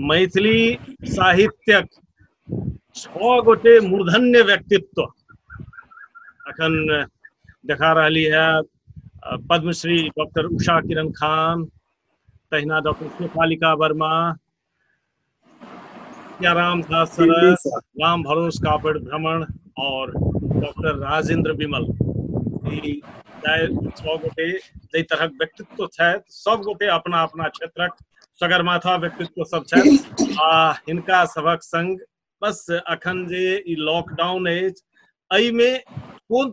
मैथिली साहित्यक 6 गोटे मूर्धन्य व्यक्तित्व अखन देखा रही है। पद्मश्री डॉक्टर उषा किरण खान, तहिना डॉक्टर शेफालिका वर्मा, राम दास सरस, राम भरोस कापड़ भ्रमण और डॉक्टर राजेंद्र विमल। 6 गोटे जै तरहक व्यक्तित्व छथि, सब गोटे अपना अपना क्षेत्रक सगरमाथा व्यक्तित्व सब छथि। आ हिनका सभक संग बस अखन जे ई लॉकडाउन अछि, एहि में कोन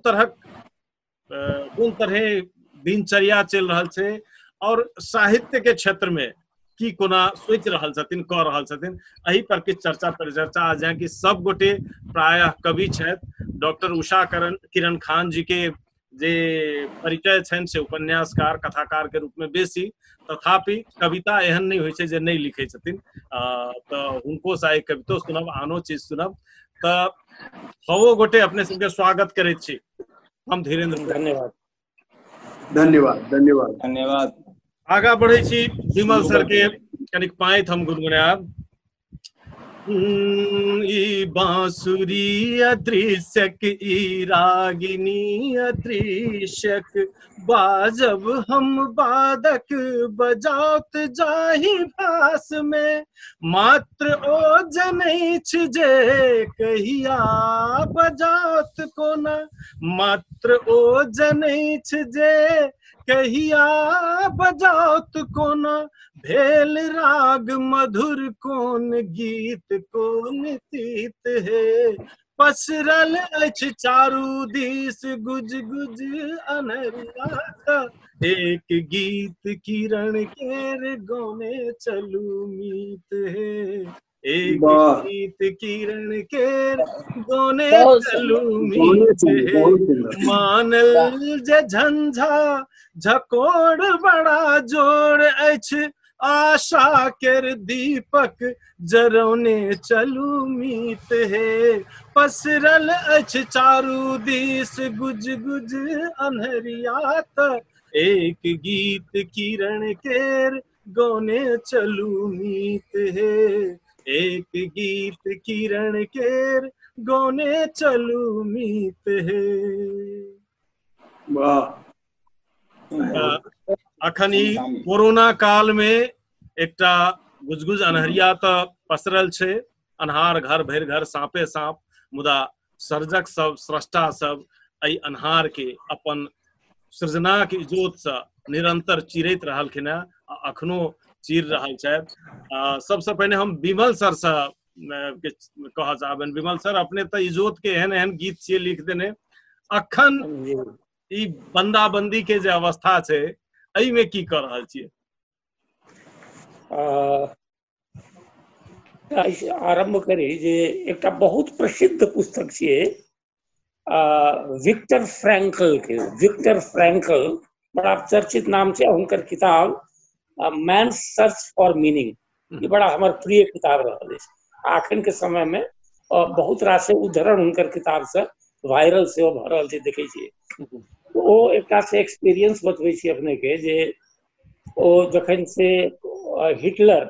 तरहे दिनचर्या चल रहा छै और साहित्य के क्षेत्र में की कोना सोचि रहल छथिन, कऽ रहल छथिन, एहि पर किछु चर्चा परिचर्चा आ जाए कि सब गोटे प्रायः कवि छथि। डॉक्टर उषा किरण खान जी के जे परिचय छनि से उपन्यासकार कथाकार के रूप में बेसी, तथापि कविता एहन नहीं होइ छै जे नहीं लिखे छथिन। तऽ हुनको सा एक कवितो सुनब, आनो चीज सुनब। तऽ छओ गोटे अपने सबके स्वागत करैत छी हम। धीरेन्द्र, धन्यवाद धन्यवाद धन्यवाद धन्यवाद। आगा बढ़े छी। विमल सर के कनिक पाँति हम गुनगुनायब। ई बांसुरी अदृश्यक, ई रागिनी अदृश्यक, बाजब हम बादक बजात जाहि भास में, मात्र ओ जनै छ जे कहिया बजात कोना, मात्र ओ जनै छ जे कहिया बजात कोना, भेल राग मधुर कोन गीत कोन तीत हे, पसरल अछि चारू दिस गुज गुज अनहरिया, एक गीत किरण केर गौने चलू मीत हे, एक गीत किरण केर गौने चलू मीत हे, मानल जे झंझा झकोड़ बड़ा जोड़ अछि, आशा केर दीपक जरौने चलू मीत हे, पसरल अछि चारू दिस गुज गुज अन्हरियात, एक गीत किरण केर गौने चलू मीत हे, एक गीत किरण केर गौने चलू मीत हे। वाह। अखन ई कोरोना काल में एकटा गुजगुज अनहरिया तऽ पसरल छै, अन्हार घर भरि घर साँपे साँप, मुदा सर्जक सब, स्रष्टा सब एहि अन्हार के अपन सृजनाक इजोत से निरंतर चिरैत रहलखिन हैं, अखनो चीर रहल छथि। सबसे पहिने हम विमल सर से कहऽ चाहबनि। विमल सर, अपने तऽ इजोत के एहन एहन गीत छियै लिख देने, अखन ई बंदाबंदी के जे अवस्था छै, एहि में की कर रहल छियै? आरंभ करी जे एकटा बहुत प्रसिद्ध पुस्तक छियै विक्टर फ्रैंकल के। विक्टर फ्रैंकल बड़ा चर्चित नाम छै, हुनकर किताब मैन सर्च फॉर मीनिंग, ये बड़ा हमर प्रिय किताब रहल अछि। अखन के समय में बहुत रास उद्धरण हुनकर किताब से वायरल सेहो भऽ रहल छै, देखै छियै। ओ एकटा से एक्सपीरियंस बतबै छी अपने के जे ओ जखन से हिटलर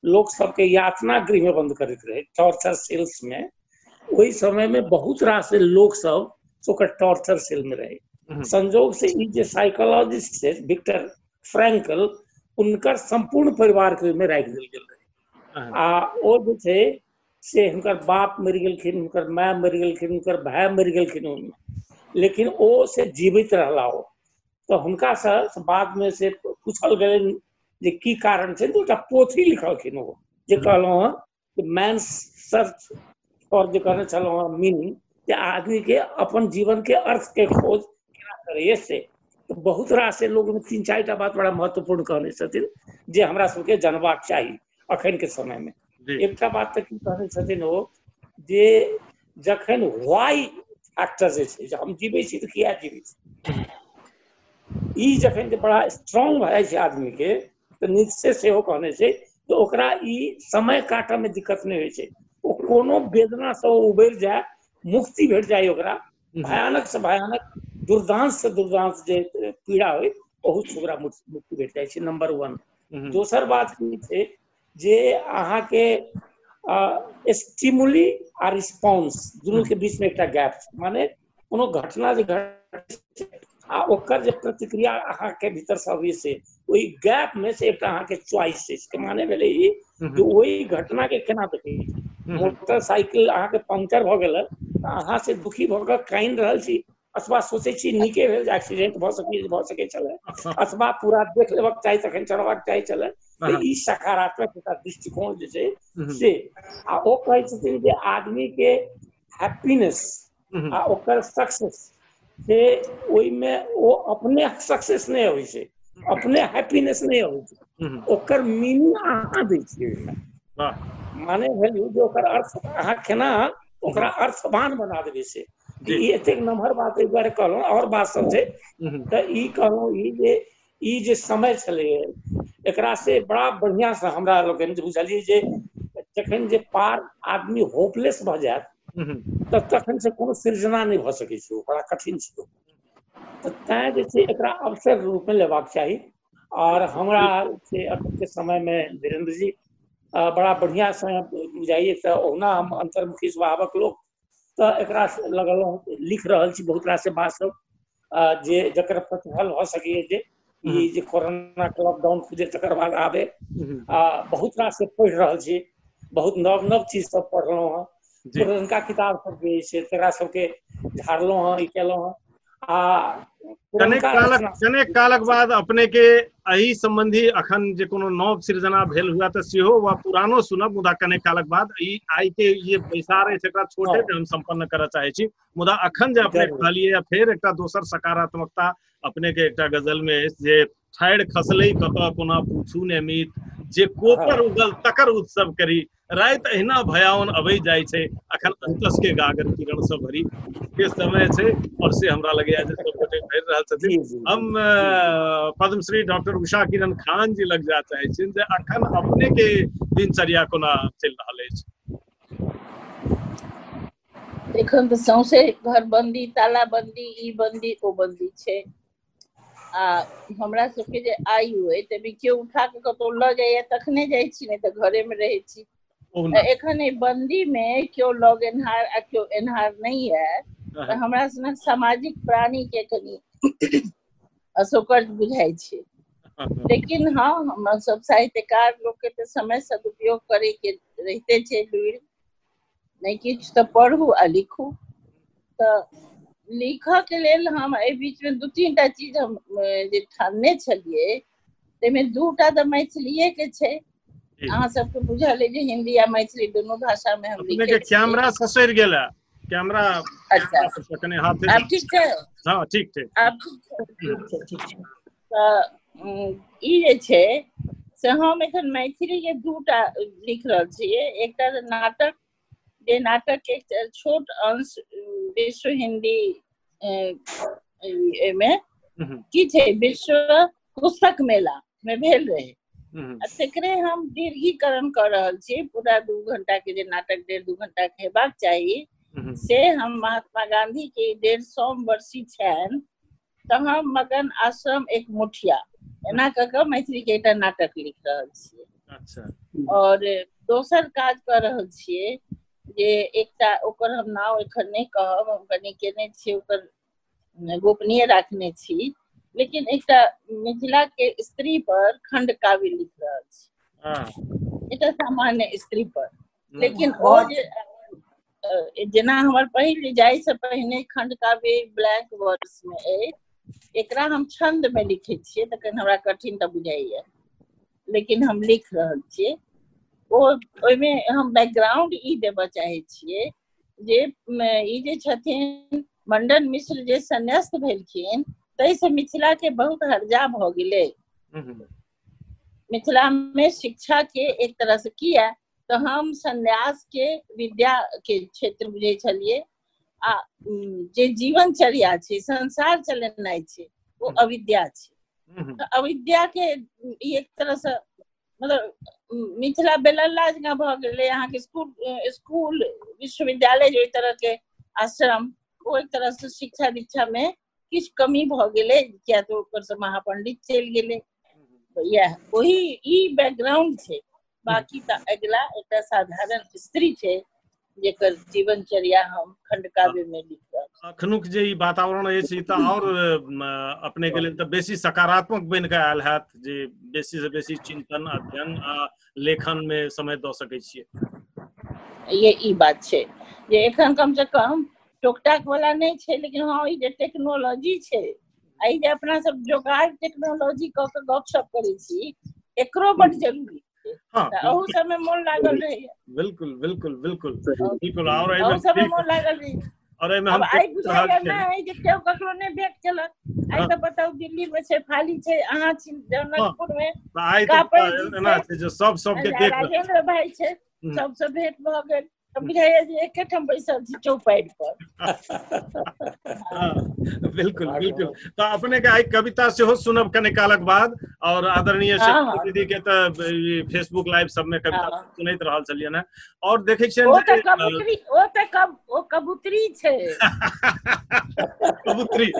लोक सबके यातना गृह में बंद करैत रहे, टॉर्चर सेल्स में, ओहि समय में बहुत रास लोक सब ओकर टॉर्चर सेल में रहे। संजोग से ई जे साइकोलॉजिस्ट छै विक्टर फ्रैंकल, उनकर संपूर्ण परिवार के में राखि देल गेल रहे। आ ओ जे छै से हुनकर बाप मरि गेलखिन, हुनकर माय मरि गेलखिन, हुनकर भाई मरि गेलखिन, लेकिन ओ से जीवित रहला। ओ तो हुनका से बाद में से पूछल गेल जे की कारण छै, तो पोथी लिखलखिन ओ जे कहलहुँ हँ कि मैन सर्च फॉर जे कहने छलहुँ हँ मीनिंग, जे आदमी के अपन जीवन के अर्थ के खोज केना करैए से। तो बहुत रास लोग में 3-4 टा बात बड़ा महत्वपूर्ण कहने छथिन जे हमरा सबके जानबाक चाही अखन के समय में। एकटा बात तऽ की कहने छथिन ओ, जे जखन व्हाई फैक्टर जे छै, हम जीवे छी तऽ किया जीवे छी, ई जखन बड़ा स्ट्रांग भए जाइ छै आदमी के, तो निश्चय सेहो कहने छै तो ओकरा ई समय काटऽ में दिक्कत नहीं होइ छै। ओ कोनो वेदना से उबरि जाए, मुक्ति भेट जाए ओकरा, भयानक से भयानक, दुर्दांत से दुर्दांत जे पीड़ा होइ, बहुत से ओकरा मुक्ति भेट जाइ छै, नंबर 1। दोसर बात की छै जे अहाँ के स्टिमुली आ रिस्पॉन्स दुनू के बीच में एक गैप छै, माने कोनो घटना जे घटै आ ओकर जे प्रतिक्रिया अहाँ के भीतर से अबै छै, ओहि गैप में से एक अहाँ के चॉइस छै, के माने भेलै ई जे ओहि घटना के केना देखै छी। मोटरसाइकिल अहाँ के पंक्चर भ गेल त अहाँ से दुखी भ के काइन रहल छी, अथवा सोचै छी नीके भेल जे एक्सीडेंट भ सकै छलै, अथवा पूरा देख लेबाक चाही तखन चढ़बाक चाही छलै। तो ई सकारात्मक दृष्टिकोण जे छै से आ ओ कहै छथिन जे आदमी के हैप्पीनेस आ ओकर सक्सेस से ओहि में ओ अपने सक्सेस नहीं होइ छै, अपने हैप्पीनेस नहीं होइ छै, ओकर मीनिंग अहाँ दै छियै। माने भेल जे ओकर अर्थ अहाँ केना ओकरा अर्थवान बना देबै से। ई एतेक नमहर बात एहि दुआरे कहलहुँ, और बात सब छै तऽ ई कहलहुँ ई जे समय छलै एकरा से बड़ा बढ़िया से हमरा लोगन बुझलियै जे जखन जे पार आदमी होपलेस भ जायत तखन से कोनो सृजना नहीं भ सकै छै, बड़ा कठिन छै। तऽ तैं जे छै एकरा अवसर रूप में लेबाक चाही। और हमरा से अखन के समय में वीरेंद्र जी बड़ा बढ़िया से बुझाइए, तऽ ओना हम अंतर्मुखी स्वभावक लोग तऽ एकरा लगलहुँ लिख रहल छी बहुत रास बात सब जे जकर प्रतिफल भ सकैए जे ई जे कोरोना के लॉकडाउन खुजे तकर बाद आबे बहुत रास से पढ़ि रहल छी, बहुत नव नव चीज सब पढ़लहुँ हँ, पुरनका किताब सब जे छै तकरा सबके झाड़लहुँ हँ, ई केलहुँ हँ आ कनेक कालक बाद अपने के एहि संबंधी अखन जे कोनो नव सृजना भेल हुआ तऽ सेहो वा पुरानो सुनब, मुदा कनेक कालक बाद ई आइ के ये बैसार अछि एकरा छोटे हम संपन्न करय चाहे छी। मुदा अखन जे अपने कहलिए फेर एकटा दोसर सकारात्मकता अपने के एकटा गजल में अछि जे ठाढ़ि खसलै कतऽ कोना पूछू ने मीत, जे कोपर उगल तकर उत्सव करी, रात अहिना भयावन अबै जाइ छै, अखन अंतस के गागर किरण से भरी के समय छै। और से हमरा लगैया जे सब गोटे भरि रहल छथिन। हम पद्मश्री डॉक्टर उषा किरण खान जी लग जा चाहे छी जे अखन अपने के दिनचर्या कोना चलि रहल अछि। एखन तऽ सौंसे घर बंदी, ताला बंदी, ई बंदी ओ बंदी छै। आ हमरा सबके जे आयु अइ तभी केओ उठा के कतौ लऽ जाइया तखने जाइ छी, नहीं तऽ घरे में रहै छी। एखन एहि बंदी में केओ लग एनहार आ केओ एनहार नहीं है, तऽ हमरा सनक सामाजिक प्राणी के कनि असोकर्ज बुझाइ छै। लेकिन हाँ, हम सब साहित्यकार लोग के तऽ समय सदुपयोग करे के रहिते छै लुइर, नहीं किछु तऽ पढ़ू आ लिखू। तऽ लिखऽ के लेल हम एहि बीच में 2-3 टा चीज हम जे ठानने छलियै, ताहिमे 2टा तऽ मैथिलीये के छै। अहाँ सबके बुझल है जे हिंदी आ मैथिली दुनू भाषा में हम लिखे छियै। कैमरा ससुर गेला, कैमरा अच्छा कने हाथे आब ठीक छै? हाँ ठीक छै, आब ठीक छै। तऽ ई जे छै से हम एखन मैथिली के 2टा लिख रहल छियै। एकटा नाटक, जे नाटक के छोट अंश विश्व हिंदी में की छै विश्व पुस्तक मेला में भेल रहे, तकरे हम दीर्घीकरण कर रहल छी। पूरा 2 घंटा के जे नाटक 1.5-2 घंटा के हेबाक चाही से हम महात्मा गांधी के 150 वर्षी छनि तऽ हम मगन आश्रम एक मुठिया एना कऽ के मैथिली के एकटा नाटक लिख रहल छियै। अच्छा। और दोसर काज कर रहल छियै जे एकटा ओकर हम नाम एखन नहीं कहब, हम कनि केने छियै ओकर गोपनीय राखने छी, लेकिन एकटा मिथिला के स्त्री पर खंड काव्य लिख रहल छी, एकटा सामान्य स्त्री पर। लेकिन ओ जे जेना हमर पहिल जाय से पहिने खंड काव्य ब्लैक वर्ड्स में है, एकरा हम छंद में लिखे छियै तखन हमरा कठिन तऽ बुझाइया, लेकिन हम लिख रहल छियै। ओहिमे हम बैकग्राउंड ई देबऽ चाहे छियै जे ई जे छथिन मंडन मिश्र जे संन्यास्त भेलखिन ताहि से मिथिला के बहुत हर्जा भऽ गेलै। मिथिला में शिक्षा के एक तरह से किया तो हम संन्यास के विद्या के क्षेत्र बुझे छलिए, आ जे जीवनचर्या छै, संसार चलेनाइ छै, वो अविद्या छै। तो अविद्या के एक तरह से मतलब मिथिला बेलल्ला जकाँ भऽ गेलै। अहाँके स्कूल विश्वविद्यालय जो तरह के आश्रम, वो एक तरह से शिक्षा दीक्षा में किछु कमी भऽ गेलै, किया तो ऊपर से महापंडित चलि गेलै। इएह ओही ई बैकग्राउंड छै। बाकी त अगला एकटा साधारण स्त्री छै जेकर जीवनचर्या हम खंडकाव्य में लिख रहल छी। अखनुक जे ई वातावरण अछि ई तऽ और अपने के लेल तऽ बेसी सकारात्मक बनि कऽ आयल हैत जे बेसी से बेसी चिंतन अध्ययन आ लेखन में समय दऽ सकै छियै। ये ई बात छै जे एखन कम से कम टोकटाक वाला नहीं छै, लेकिन हाँ ई जे टेक्नोलॉजी छै आई जे अपना सब जोगाड़ टेक्नोलॉजी क के गपशप करै छी एकरो बड जरूरी छै। हाँ, त अहू सब में मोन लागल रहैया। बिल्कुल बिल्कुल बिल्कुल सही। बिल्कुल। और अहू सब में मोन लागल रही। और एहिमे अब हम आई देख रहल बुझाइया छियै नहीं जे केओ ककरो नहीं भेंट केलक। आई त बताउ दिल्ली में छै, फाली छै, अहाँ छी जनकपुर में, तऽ आइ कापड़ तऽ जी एना छै, छै जे सब सबके देख रहल राजेंद्र भाई छै, सबसे भेंट भ गेल। अब बुझाइया जे एकेठाम बैसल छी चौपाई पर। हाँ, बिल्कुल बिल्कुल। तो अपने के आई कविता सेहो सुनब कने कालक बाद, और आदरणीय हाँ, दीदी के तऽ ई फेसबुक लाइव सब में कविता हाँ। सुनैत रहल छलियन हैं, और देखे छियन ओ जे त कबूतरी, ओ कबूतरी छै। कबूतरी।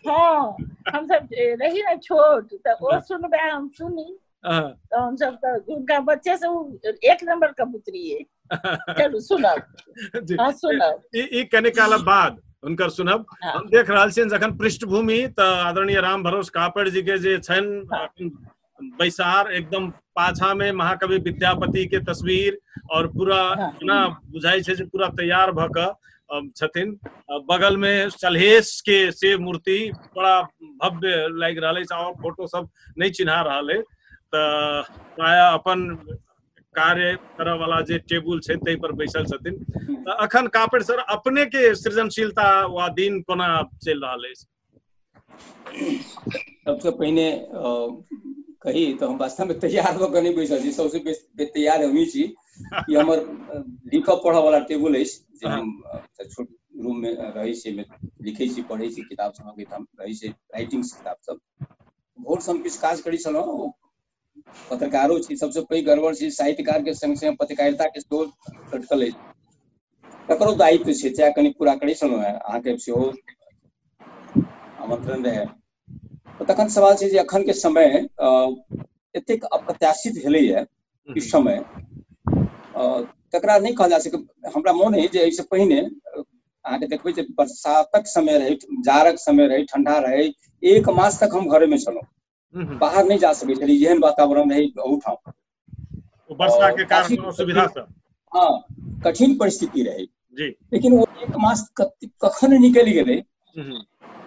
हाँ, हम सब रही ना छोट त ओ सुनबे हम सुनी हाँ। तो हम सब तो उनका बच्चे से एक नंबर कबूतरी है। चलू सुनब। जी। हाँ सुनब। ई कने काल बाद हुनकर सुनब। हाँ। हम देख रहल छियन जखन पृष्ठभूमि त आदरणीय राम भरोस कापड़ जी के जे छन हाँ। बैसार एकदम पाछा में महाकवि विद्यापति के तस्वीर, और पूरा हाँ। ना बुझाई छै जे पूरा तैयार भ क छथिन। बगल में सलहेश के से मूर्ति बड़ा भव्य लाग रहल है, और फोटो सब नहीं चिन्हा रहल है। त प्रायः अपन कार्य करऽ वाला जे टेबुल छै तै पर बैसल छथिन। त अखन कापड़ सर अपने के सृजनशीलता वा दिन कोना चलि रहल अछि? सबसे पहिने कही तो हम वास्तव में तैयार होकर नहीं बैसल छी, सबसे तैयार हमी छी। ये हमर लिखऽ पढ़ऽ वाला टेबुल अछि जे हम छोट रूम में रही छी, में लिखै छी, पढ़ै छी, किताब सब हम रही छी, राइटिंग किताब सब। भोर से हम किछु काज करै छलहुँ, पत्रकारो छी। सबसे पैघ गड़बड़ छी साहित्यकार के संग संग पत्रकारिता के सेहो लटकल अछि, तकरो दायित्व छै, चाहे कनि पूरा करै छलहुँ हैं। अहाँ के सेहो आमंत्रण रहे। तखन सवाल छै जे अखन के समय एतेक अप्रत्याशित भेलैया ई समय, तकरा नहीं कहल जा सकै। हमरा मोन है जे एहिसँ पहिने अहाँ के देखबै जे बरसातक समय रहे, जाड़क समय रहे, ठंडा रहे, 1 मास तक हम घरे में छलहुँ, बाहर नहीं जा सकै छली, एहन वातावरण रहे ओठाम। वर्षा के कारण असुविधा से। हाँ, कठिन परिस्थिति रहे जी। लेकिन वो 1 मास कखन निकलि गेलै,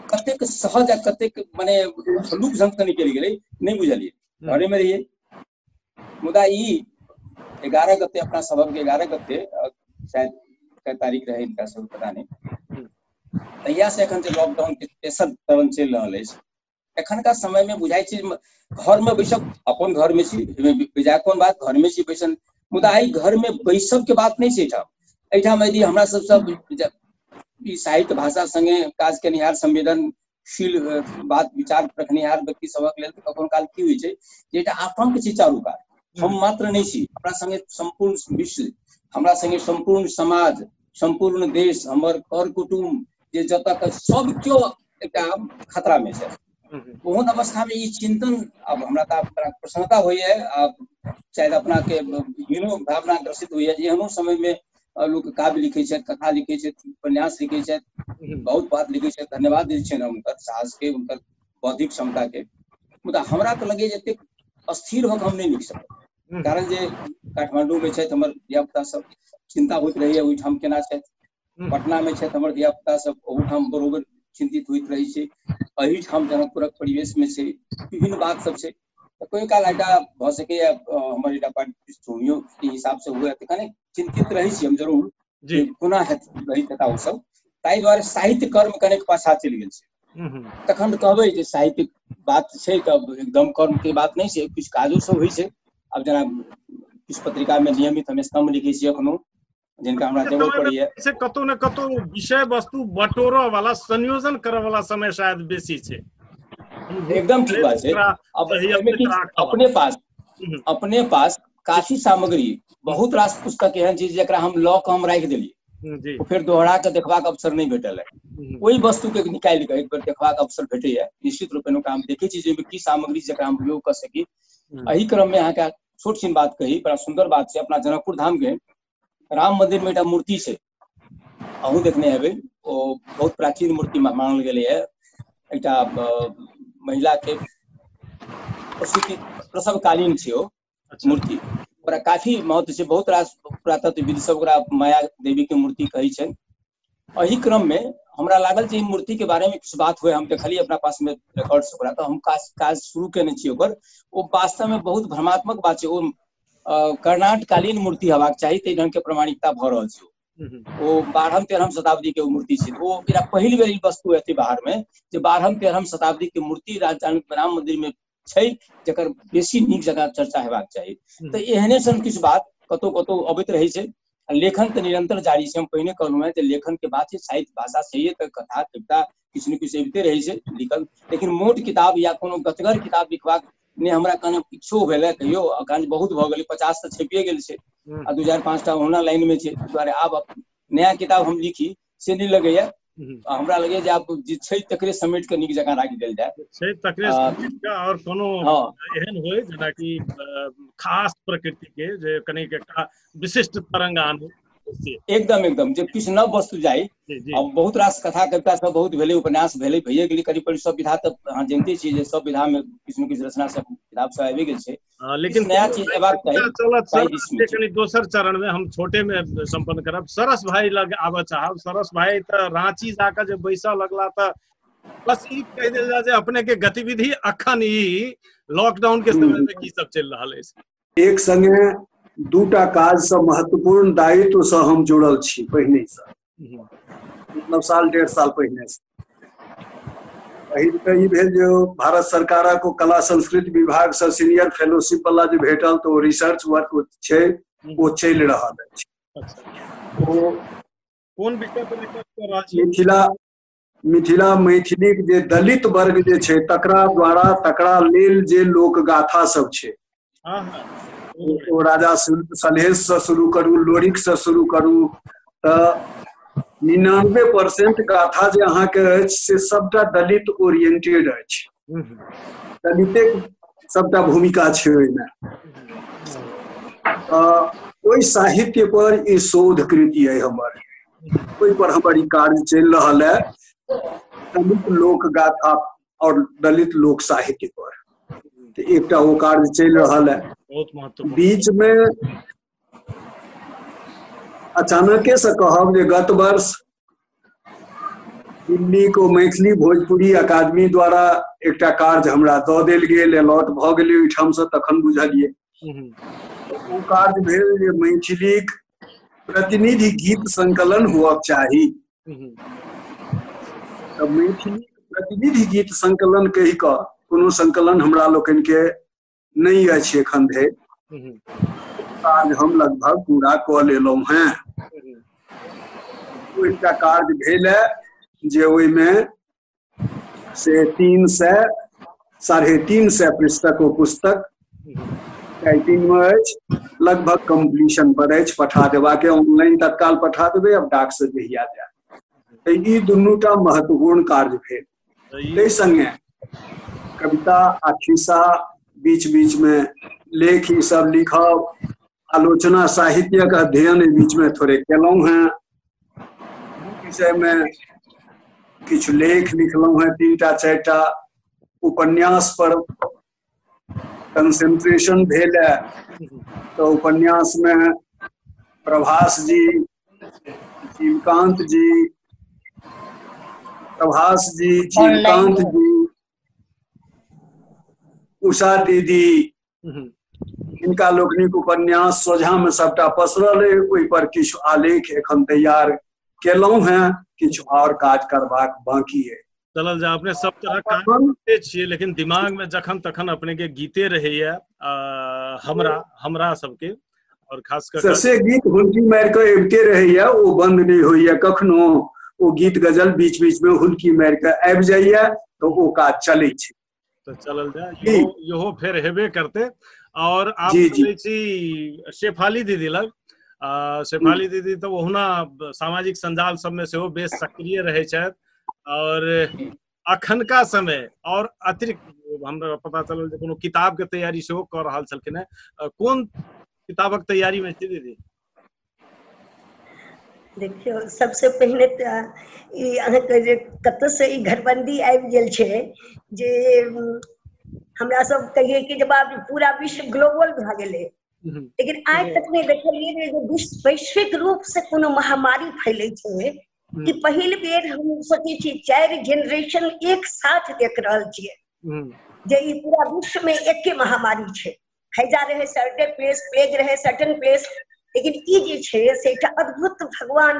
कतेक सहज आ कतेक माने हल्लुक ढंग से निकलि गेलै नहीं बुझलिए। घरे में रहिए। मुदा ई 11 गते अपना सबक 11 गते शायद कै तारीख रहे इनका सब पता नहीं, तहिया से एखन जे लॉकडाउन के तेसर चरण चलि रहल अछि, एखनका समय में बुझाई छै घर में बैसब, अपन घर में छी, बेजा कोन बात, घर में छी बैसल। मुदा आई घर में बैसब के बात नहीं छै। एठाम यदि हमरा सब ई साहित्य भाषा संगे काज केनिहार, संवेदनशील बात विचार रखनिहार व्यक्ति सबक लेल कखनो काल की होइ छै जे एकटा आतंक छै चारू कात। हम मात्र नहीं छी, हमरा संगे संपूर्ण विश्व, हमरा संगे संपूर्ण समाज, संपूर्ण देश, हमर कर कुटुम्ब जे जतऽ सब केओ एकटा खतरा में छै। ओहन अवस्था में ई चिंतन अब हमरा बड़ा प्रसन्नता होइए, शायद अपना के हीनो भावना ग्रसित होइए जे एहनो समय में लोग काव्य लिखे छथि, कथा लिखे छथि, उपन्यास लिखे छथि, बहुत बात लिखे छथि। धन्यवाद दै छियनि हुनकर साहस के, हुनकर बौद्धिक क्षमता के। मुदा हमरा तो लगे एतेक अस्थिर होकर हम नहीं लिख सकब, कारण जे काठमांडू में छथि हमर धियापुता सब, चिंता होइत रहैया ओहिठाम केना छथि। पटना में छथि हमर धियापुता सब, ओहूठाम बरोबर चिंतित होइत रहै छै। एहिठाम जनकपुरक परिवेश में छै, विभिन्न बात सब छै। कोई काल एकटा भ सकैया हमर एकटा पृष्ठभूमियों के हिसाब से हुए, कने चिंतित रही छी हम जरूर जे कोना रहित हेता ओ सब। ताहि दुआरे साहित्य कर्म कनेक पाछा चलि गेल छै। तखन कहबै जे साहित्यिक बात छै तब एकदम कर्म के बात नहीं छै, कुछ काजो सब होइ छै। अब जेना किछु पत्रिका में नियमित हम स्तंभ लिखै छी एखनो, जिनका हमरा जरूरत पड़ैया। से कतौ न कतौ विषय वस्तु बटोरऽ वाला, संयोजन करऽ वाला समय शायद बेसी छै। एकदम ठीक बात छै। अब अपने पास काफी सामग्री, बहुत रास पुस्तक एहन चीज जकरा हम लऽ कऽ हम राखि देलियै, फिर दोहरा के देखबाक अवसर नहीं भेटल है। ओहि वस्तु के निकालि के एक बेर देखबाक अवसर भेटैया, निश्चित रूपेण ओकरा हम देखै छी जे की सामग्री जकरा हम उपयोग कर सकी। एही क्रम में अहाँके छोट छिन बात कही, बड़ा सुंदर बात है। अपना जनकपुर धाम के राम मंदिर में एक मूर्ति से अहू देखने हेबे, ओ बहुत प्राचीन मूर्ति मानल गेले है। एक महिला के प्रसूति प्रसवकालीन छे ओ मूर्ति, ओकरा काफी महत्व छै। बहुत रास पुरातत्वविद सब ओकरा माया देवी के मूर्ति कहै छै। एही क्रम में हमरा लागल जे मूर्ति के बारे में कुछ बात हुए, हम देखलिए अपना पास में रिकॉर्ड्स ओकरा, तो हम काज शुरू केने छी ओकर। ओ वास्तव में बहुत भ्रमात्मक बात छै। ओ कर्नाटकालीन मूर्ति हेबाक चाही, तै ढंग के प्रमाणिकता भ रहल छै। ओ 12वीं 13वीं शताब्दी के मूर्ति छै। ओ मेरा पहिल बेर वस्तु एते बाहर में जे 12वीं 13वीं शताब्दी के मूर्ति राजधानी राम मंदिर में छै, जकर बेसी नीक जगह चर्चा हेबाक चाही। तो एहने सन किछु बात कतौ कतौ अबैत रहे छै। लेखन तो निरंतर जारी छै। हम पहिने कहलहुँ है, लेखन के बात छै, साहित्य भाषा चाहिए तो कथा कविता किछु ने किछु अबिते रहे छै लिखल। लेकिन मोट किताब या कोनो गतगर किताब लिखबाक ने हमरा कहने इच्छो भेलै कहियो। अखन बहुत भ गेलै, 50 तो छपिए गेल छै आ 2005टा ओना लाइन में छै। दुआरे आब नया किताब हम लिखी से नहीं लगैया। हमरा लगे जे आब जे छै तकरे समेट के नीक जकां राखि देल जाय छै, तकरे समेट के। और कोनो एहन होय जेना कि खास प्रकृति के जे कनिक एकटा विशिष्ट तरंग आने। एकदम एकदम जे किछु नव वस्तु जाय। अब बहुत रास कथा कविता सब बहुत भेलै, उपन्यास भेलै, भइए गेलै करीब करीब सब विधा। तऽ अहाँ जानते छी जे सब विधा में किछु ने किछु रचना सब किताब सब आबि गेल छै। लेकिन नया चीज एबाक चाही। कनी दोसर चरण में हम छोटे में संपन्न करब। सरस भाई लग आबऽ चाहब। सरस भाई तऽ रांची जाकर जे बैसा लगला तऽ बस ई कह देल जा जे अपने के गतिविधि अखन ई लॉकडाउन के समय में की सब चल रहा है। एक संगे दूटा काज से महत्वपूर्ण दायित्व से हम जुड़ल छी पहिने से, मतलब साल 1.5 साल पहिने से। पहिल तऽ ई भेल जे भारत सरकारक कला संस्कृति विभाग से सीनियर फेलोशिप वाला जे भेटल, तो रिसर्च वर्क छै ओ चलि रहल अछि। ओ कोन विषय पर रिसर्च कर रहल छी? मिथिला मैथिली जे दलित वर्ग जे छै तकरा द्वारा तकरा लेल जे लोक गाथा सब छै, ओ राजा सलहेश से शुरू करू, लोरिक से शुरू करू, तऽ 99% गाथा जे अहाँके अछि से सबटा दलित ओरिएंटेड अछि। दलिते सबटा भूमिका छै ओहिमे। ओहि साहित्य पर ई शोध कृति है हमर, ओहि पर हमर ई कार्य चलि रहल है, दलित लोक गाथा और दलित लोक साहित्य पर। तो एकटा वो कार्य चलि रहल है। बहुत महत्वपूर्ण। बीच में अचानके से कहब जे गत वर्ष दिल्ली को मैथिली भोजपुरी अकादमी द्वारा एकटा कार्य हमरा दऽ देल गेल, अलॉट भऽ गेलै ओहिठाम से, तखन बुझलियै। ओ कार्य भेल जे मैथिलीक प्रतिनिधि गीत संकलन हुअक चाही। तऽ मैथिली प्रतिनिधि गीत संकलन कहि कऽ कोनो संकलन हमरा लोकनि के नहीं अछि एखन धरि। काज हम लगभग पूरा कऽ लेलहुँ हैं। एकटा कार्य भेल है जे ओहिमे से 300 साढ़े 300 पृष्ठक ओ पुस्तक टाइपिंग में अछि, लगभग कंप्लीशन पर अछि। पठा देबाके ऑनलाइन तत्काल पठा देबै, अब डाक से जहिया जाय। ई दुनूटा महत्वपूर्ण कार्य भेल। ताहि संगे कविता आ खिस्सा बीच बीच में लेख ई सब लिखब, आलोचना साहित्यक अध्ययन बीच में थोड़े केलहुँ हैं। विषय में किछु लेख लिखलहुँ हैं, 3टा 4टा उपन्यास पर कंसेंट्रेशन भेल है। तो उपन्यास में प्रभास जी, जीवकांत जी, प्रभास जी, जीवकांत जी, उषा दीदी, इनका लोकनिक उपन्यास सोझा में सबटा पसरल है। ओहि पर किछु आलेख एखन तैयार केलहुँ हैं, किछु और काज करबाक बाकी है। चलल जा, अपने सब तरह काम करते छियै, लेकिन दिमाग में जखन तखन अपने के गीते रहैया हमरा सबके, और खास कर से गीत हुनकी मारि के अबिते रहैया, ओ बंद नहीं होइया कखनो। ओ गीत गजल बीच बीच में हुनकी मारि के आबि जाइया, तो ओ काज चलै छै। तो चलल जा, इहो फेर हेबे करते। और आप बोलै छी शेफाली दीदी लग, शेफाली दीदी तो ओहुना सामाजिक संजाल सब में सेहो बेस सक्रिय रहै छथि, और अखनका समय और अतिरिक्त हमरा पता चलल जे कोनो किताब के तैयारी सेहो कर रहल छलखिन हैं। कोन किताबक तैयारी में छी दीदी? देखियो सबसे पहले ई अहाँके जे कतऽ से ई घरबंदी आबि गेल छै जे हमरा सब कहिए कि जब आब पूरा विश्व ग्लोबल भए गेलै, लेकिन आइ तक नहीं देखलिए जे वैश्विक रूप से कोनो महामारी फैले छै कि पहिल बेर हम सोचे छी 4 जेनरेशन एक साथ देख रहल छियै जे ई पूरा विश्व में एके महामारी छै। हैजा रहे सर्टेन प्लेस, प्लेग रहे सर्टेन प्लेस, लेकिन ई जे छै से एकटा अद्भुत भगवान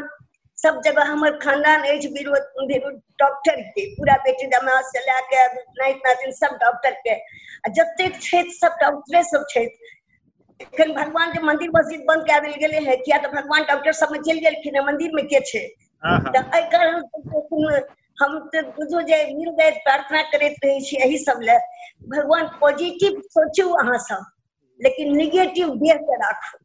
सब जगह हमर खानदान अछि डॉक्टर के, पूरा बेटी दामाद से लैके नाइत नातिन सब डॉक्टर के, जतेक छै सब डॉक्टरे सब छै। एखन भगवान के मंदिर मस्जिद बंद कए देल गेलै है, किया तऽ भगवान डॉक्टर सब में चलि गेलखिन है, मंदिर में के छै। तऽ एहि कारण हम तऽ बुझू जे मिल गए प्रार्थना करैत रहे छी एही सब ले। भगवान पॉजिटिव सोचू अहाँ सब, लेकिन निगेटिव देह के राखू,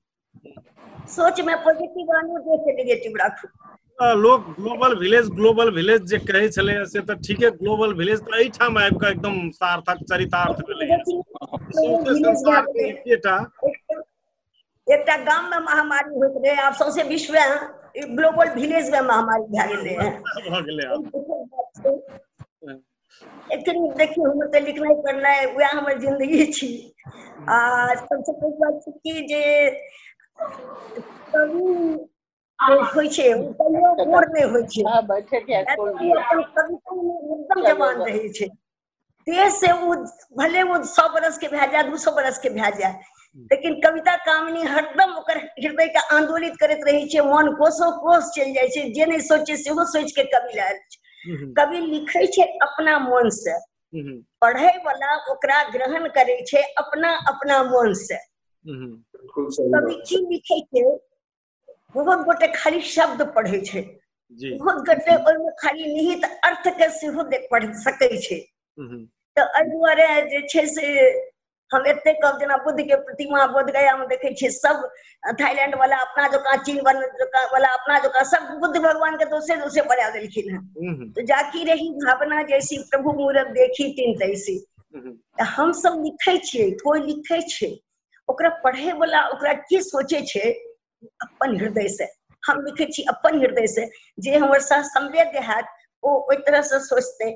सोच में पॉजिटिव आनू, देह के निगेटिव राखू। लोग ग्लोबल विलेज जे कहै छलै से तऽ ठीके, ग्लोबल विलेज तऽ एहि ठाम आबि कऽ एकदम सार्थक चरितार्थ भेलै। एकटा गांव में महामारी होइत रहे, आब सौंसे विश्व में ग्लोबल विलेज में महामारी भए गेलै है। एखन देखियो हमर तऽ लिखनाइ पढ़नाइ वएह हमर जिंदगी छी। आ सबसे पैघ बात छै कि जे कवि होइ छै कहियो मोड़ नहीं होइ छै, एकदम जवान रहै छै। तेज से वो भले वो 100 बरस के भए जाए, 200 बरस के भए जाए, लेकिन कविता कामिनी हरदम ओकर हृदय के आंदोलित करैत रहे छै, मन कोसो कोस चलि जाइ छै, जे नहीं सोचे सेहो सोच के कवि लायल छै। कवि लिखे छै अपना मन से, पढ़े वाला ओकरा ग्रहण करे छै अपना मन से। कवि की लिखे छै, बहुत गोटे खाली शब्द पढ़े छै, बहुत गोटे ओहिमे खाली निहित अर्थ के सेहो पढ़ सकै छै। तऽ एहि दुआरे जे छै से हम एते कहब, जेना बुद्ध के प्रतिमा बोध गया में देखे छियै सब थाईलैंड वाला अपना जकाँ, चीन वाला अपना जकाँ, सब बुद्ध भगवान के दोसरे बना देलखिन है। तो जाकी रही भावना जैसी प्रभु मूरत देखी तीन तैसी। हम सब लिखे छियै, कोई लिखे छै, ओकरा पढ़े वाला ओकरा की सोचे छै अपन हृदय से। हम लिखे छी अपन हृदय से, जे हमर साथ संवेद्य हैत ओ ओहि तरह से सोचते।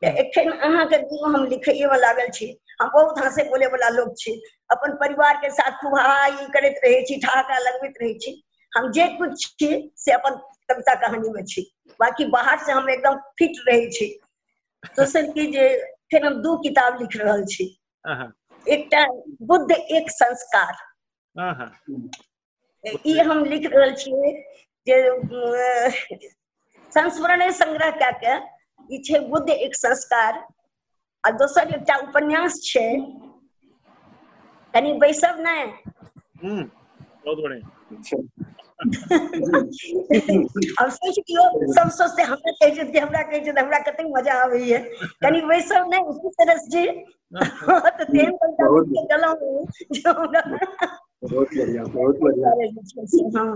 एखन अहाँके हम लिखैये में लागल छी, हम बहुत हंसे बोले वाला लोग छी, अपन परिवार के साथ खूब हाई करैत रहे छी, ठहाका लगबैत रहे छी। हम जे कुछ छी से अपन कविता कहानी में छी, बाकी बाहर से हम एकदम फिट रहे छी। तो सर की जे फिर हम 2 किताब लिख रहल छी। एकटा बुद्ध एक संस्कार, ई हम लिख रहल छियै जे संस्मरण संग्रह कए के, ई छै बुद्ध एक संस्कार। आ दोसर एकटा उपन्यास छै, कनी बैसब नहि। बहुत बढ़िया। अब सोच लियो, सब सोचते हमरा कहे छै, हमरा कहे छै, हमरा कते मजा आबै है, कनी बैसब नहीं उसी तरह से। तो तेन के गला बहुत बढ़िया। हाँ,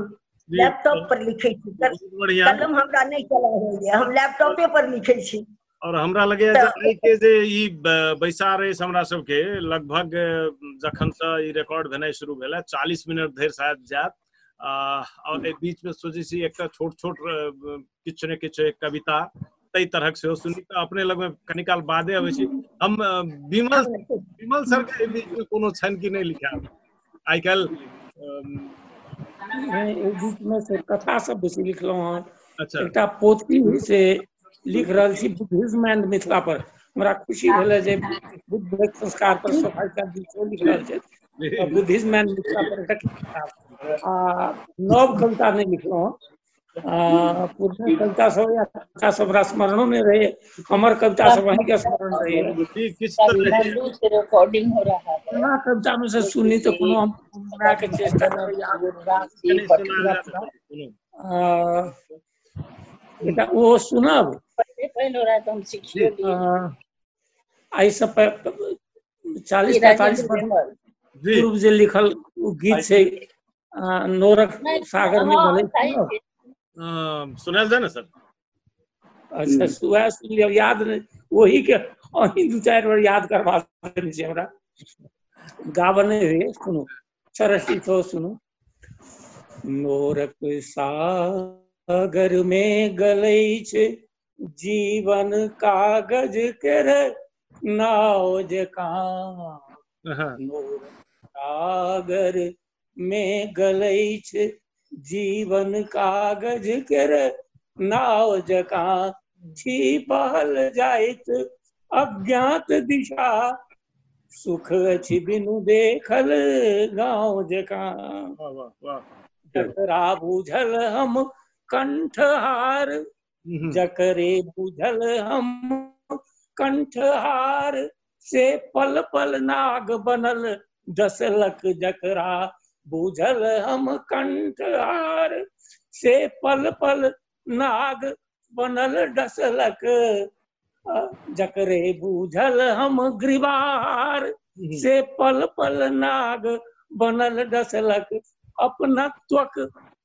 लैपटॉप पर लिखे छी, कलम हमरा नहीं चला होइए, हम लैपटॉपे पर लिखे छी। और हमरा लगे के जे ई बैसार अछि हमरा सबके लगभग जखन से ई रिकॉर्ड भेनाइ शुरू भेल 40 मिनट धरि शायद जायत। और एक बीच में सोचे छी एकटा छोट छोट किछु ने किछु एक कविता तई तरहक सेहो सुनी, तऽ अपने लग में कनी काल बादे अबै छी। हम विमल सर के बीच में कोनो छन कि नहीं लिखा आइ काल्हि? बीच में से कथा सब बेसी लिखलहुँ हँ। अच्छा। एकटा पोथी से लिख रहल छी बुद्धिज्म एंड मिथिला पर। हमरा खुशी भेल जे बुद्ध एक संस्कार पर सोफाइका जी लिख रहल छथि, बुद्धिज्म एंड मिथिला पर एकटा किताब। नव कविता नहीं लिखलहुँ हँ, पुराना कविता सब या कविता सब हमरा स्मरणों में रहे, हमर कविता सब वहीं के स्मरण रहे। किस तरह रिकॉर्डिंग हो रहा है, पुराना कविता में से सुनी तो कोनो हम बना के चेष्टा करब याद। बेटा वो सुनब आई सब 40-45 पूर्व जे लिखल गीत छै नोरक सागर में भले सुनाल जाए ना सर? अच्छा, सुहा सुन लिया, याद नहीं, वही के अहीं दू चार बार याद करवा देने छै हमरा गावने रे सुनो सरस्वती तो सुनो नोरक सागर में गलै छै जीवन कागज केर नाव जकाँ नोरक सागर में गलै छै जीवन कागज केर नाव जकाँ छिपल जाइत अज्ञात दिशा सुख अछि बिनु देखल गाँव जकाँ जकरा बुझल हम कंठहार जकरे बुझल हम कंठहार से पल पल नाग बनल डसलक जकरा बुझल हम कंठहार से पल पल नाग बनल डसलक जकरे बुझल हम ग्रीवार से पल पल नाग बनल डसलक अपना त्वक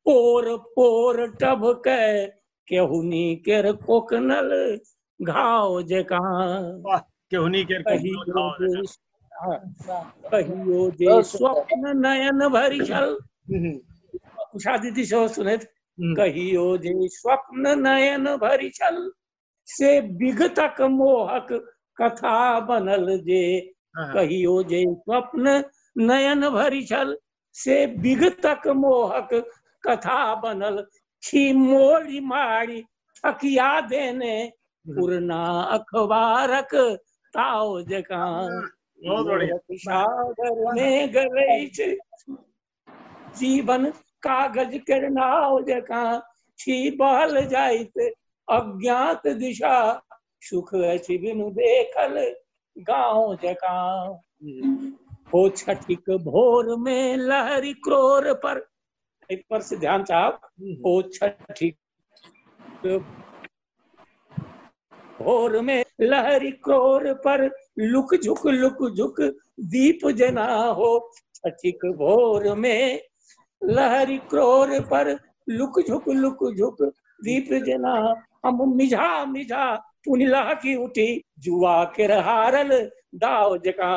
पोर पोर टभकै केहुनी केर कोकनल घाव जकाँ केहुनी केर कहियो जे स्वप्न नयन भरि छल उषा दीदी सेहो सुनैत कहियो जे स्वप्न नयन भरि छल से विगतक मोहक कथा बनल जे कहियो जे स्वप्न नयन भरि छल से विगतक मोहक कथा बनल छी मोरी मारी ठकिया देने पुरना अखबारक ताव जकाँ सागर में गलै छै जीवन कागज केर नाव जकाँ छी बहल जाइत अज्ञात दिशा सुख अछि बिनु देखल गाँव जकाँ हो छठिक भोर में लहरी क्रोर पर एक पर से ध्यान चाहब हो छठिक भोर में लहरी क्रोर पर लुक झुक दीप जना हो छठिक भोर में लहरी क्रोर पर लुक झुक दीप जना हम मिझा मिझा पुनिला की उठी जुआ के हारल दाव जकाँ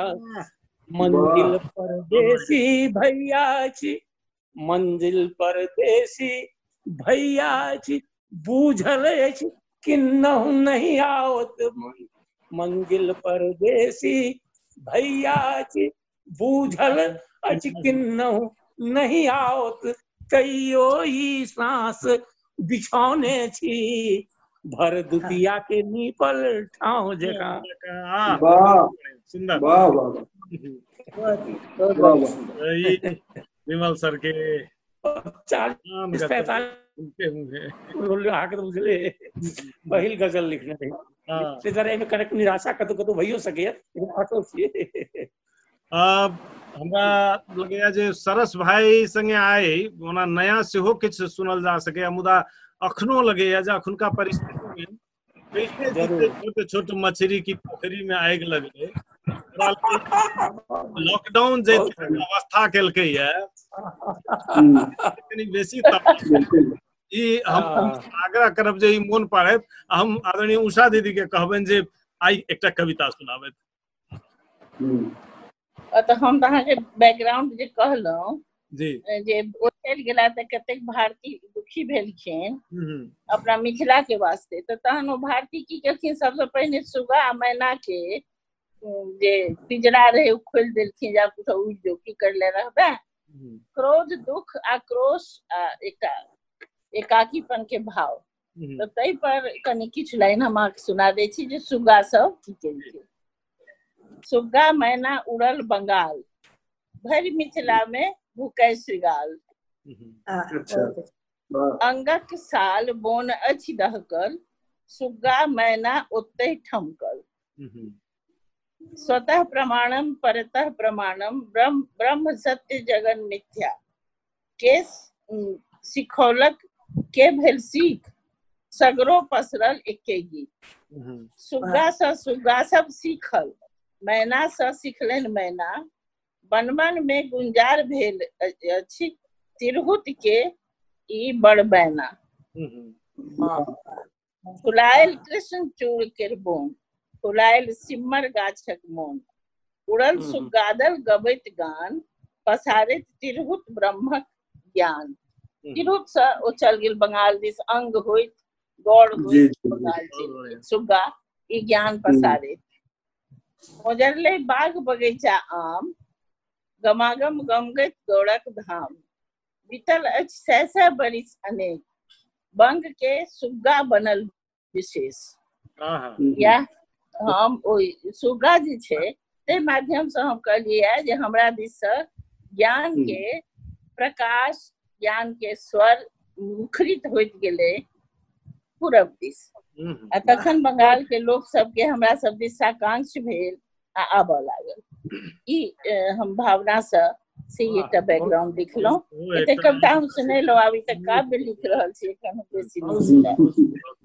मंजिल परदेसी भैया छी मंजिल परदेसी भैया छी बूझल अछि किन्नहु नहीं आवत मंजिल परदेसी भैया छी बूझल अछि किन्नहु नहीं आवत कहियो ई सांस बिछौने छी भर दुतिया के नीपल ठाव जकाँ सुंदर वाह वाह वाह विमल सर के 40-45 पहिल गजल लिखने रही जरा में कनेक्ट निराशा कतौ भइयो सके ऑटो छियै अब हमरा लगैया जे सरस भाई संगे आए ओना नया सेहो किछु सुनल जा सके मुदा अखनो लगैया जे अखुनका परिस्थिति में छोटे छोटे मछली की पोखरी में आगि लगले लॉकडाउन जे अवस्था केलकै ये कनी बेसी ई हम आग्रह करब जे ई मोन पड़त हम आदरणीय उषा दीदी के कहबनि जे आइ एकटा कविता सुनाबैत तऽ हम तऽ अहाँके बैकग्राउंड जे कहलहुँ जी जे ओ चलि गेला तऽ कतेक भारतीय दुखी भेलखिन अपना मिथिला के वास्ते तऽ तहन ओ भारती की केलखिन सबसँ पहिने सुगा आ मैना के जे पिंजरा रहे ओ खोलि देलखिन जा कुछ उड़ि जो की करले रहबे क्रोध दुख आक्रोश आ एकटा एकाकीपन के भाव तऽ ताहि पर कनि किछु लाइन हम अहाँके सुना दै छी जे सुगा सब की केलखिन सुग्गा मैना उड़ल बंगाल भरि मिथिला में भूकै श्रृगाल अंगक साल बोन अछि दहकल सुग्गा मैना ओतहि ठमकल स्वतः प्रमाणम परतः प्रमाणम ब्रह्म सत्य जगन मिथ्या के सिखौलक के भेल सीख सगरो पसरल एके गीत सुग्गा सब सीखल मैना सँ सिखलनि मैना बनवन में गुंजार भेल अछि तिरहुत के ई बड़ बैना फुलायल कृष्ण चूड़ केर बोन फुलायल सिम्मर गाछक मोन, उड़ल सुगादल गबैत गान, पसारैत तिरहुत ब्रह्मक ज्ञान। तिरहुत से ओ चल गेल बंगाल दिस, अंग होइत गौड़ होइत बंगाल चलि सुग्गा ई ज्ञान पसारैत। मोजरले बाग बगैचा आम, गमागम गमगैत गौड़क धाम। बीतल अछि 100 बरिस अनेक, बंग के सुग्गा बनल विशेष। या हम ओ सुग्गा जे छै ते माध्यम से हम कहलिए जे हमरा दिस से ज्ञान के प्रकाश, ज्ञान के स्वर मुखरित होइत गेले पूरब दिस। आ तखन बंगाल के लोक सबके हमरा सब दिस आकांक्ष भेल आ आबऽ लागल। ई हम भावना से एकटा बैकग्राउंड लिखलौं। एते कविता हम सुनेलौं, अभी तक काव्य लिख रहल छी, एखन बेसी नहीं।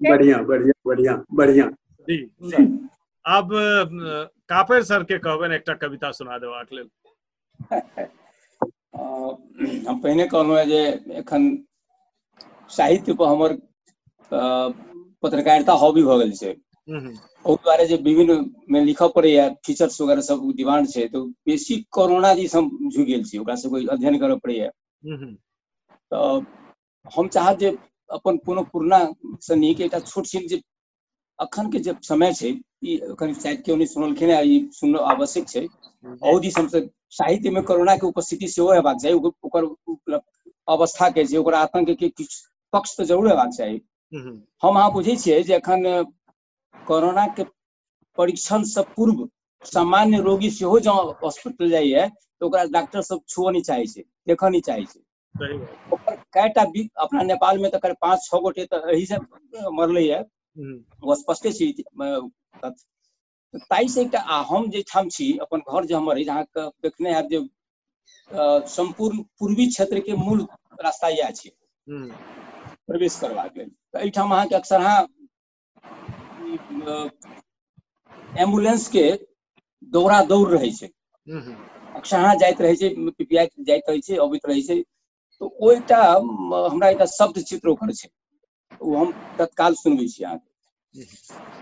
बढ़िया बढ़िया बढ़िया बढ़िया जी। अब कापर सर के कहबनि एकटा कविता सुना देबाक लेल। हम पहिने कहलहुँ जे एखन साहित्य पर हमर पत्रकारिता हॉबी भऽ गेल छै, ओहि दुआरे जे विभिन्न में लिखऽ पड़ैया, फीचर्स वगैरह सब डिमांड छै, तो बेसी कोरोना दिस हम झुकि गेल छी, ओकरा सबके अध्ययन करऽ पड़ैया। तऽ हम चाहब जे अपन कोनो पुरना से नीक एकटा छोट छीन जे अखन के जे समय छै, ई अखन शायद केओ नहि सुनलखिन है, ई सुनना आवश्यक छै। ओहि दिस हमसब साहित्य में कोरोना के उपस्थिति सेहो हेबाक चाही, ओकर अवस्था के, ओकरा आतंक के किछु पक्ष तो जरूर हेबाक चाही। हम अहाँ बुझे छियै जे अखन कोरोना के परीक्षण से पूर्व सामान्य रोगी सेहो जब हॉस्पिटल जाइए तो ओकरा डॉक्टर सब छुअ नहीं चाहे छै, देखऽ नहीं चाहे छै। ओकर कएटा अपना नेपाल में तो 5-6 गोटे तो एही से मरले है, वो स्पष्टे छी। ताई से एकटा हम जे ठाम छी, अपन घर जे हमर जहाँ देखने है जे संपूर्ण पूर्वी क्षेत्र के मूल रास्ता यह छै प्रवेश करबाक लेल। तऽ एहिठाम अहाँके अक्सर एम्बुलेंस के दौड़ा दौड़ रहे छै, अक्सर जाइत रहे छै, पीपीआई जाइत रहे छै, अबैत रहे छै। तो ओ एकटा हमरा एकटा शब्द चित्र ओकर छै, वो हम तत्काल सुनबे छी अहाँके।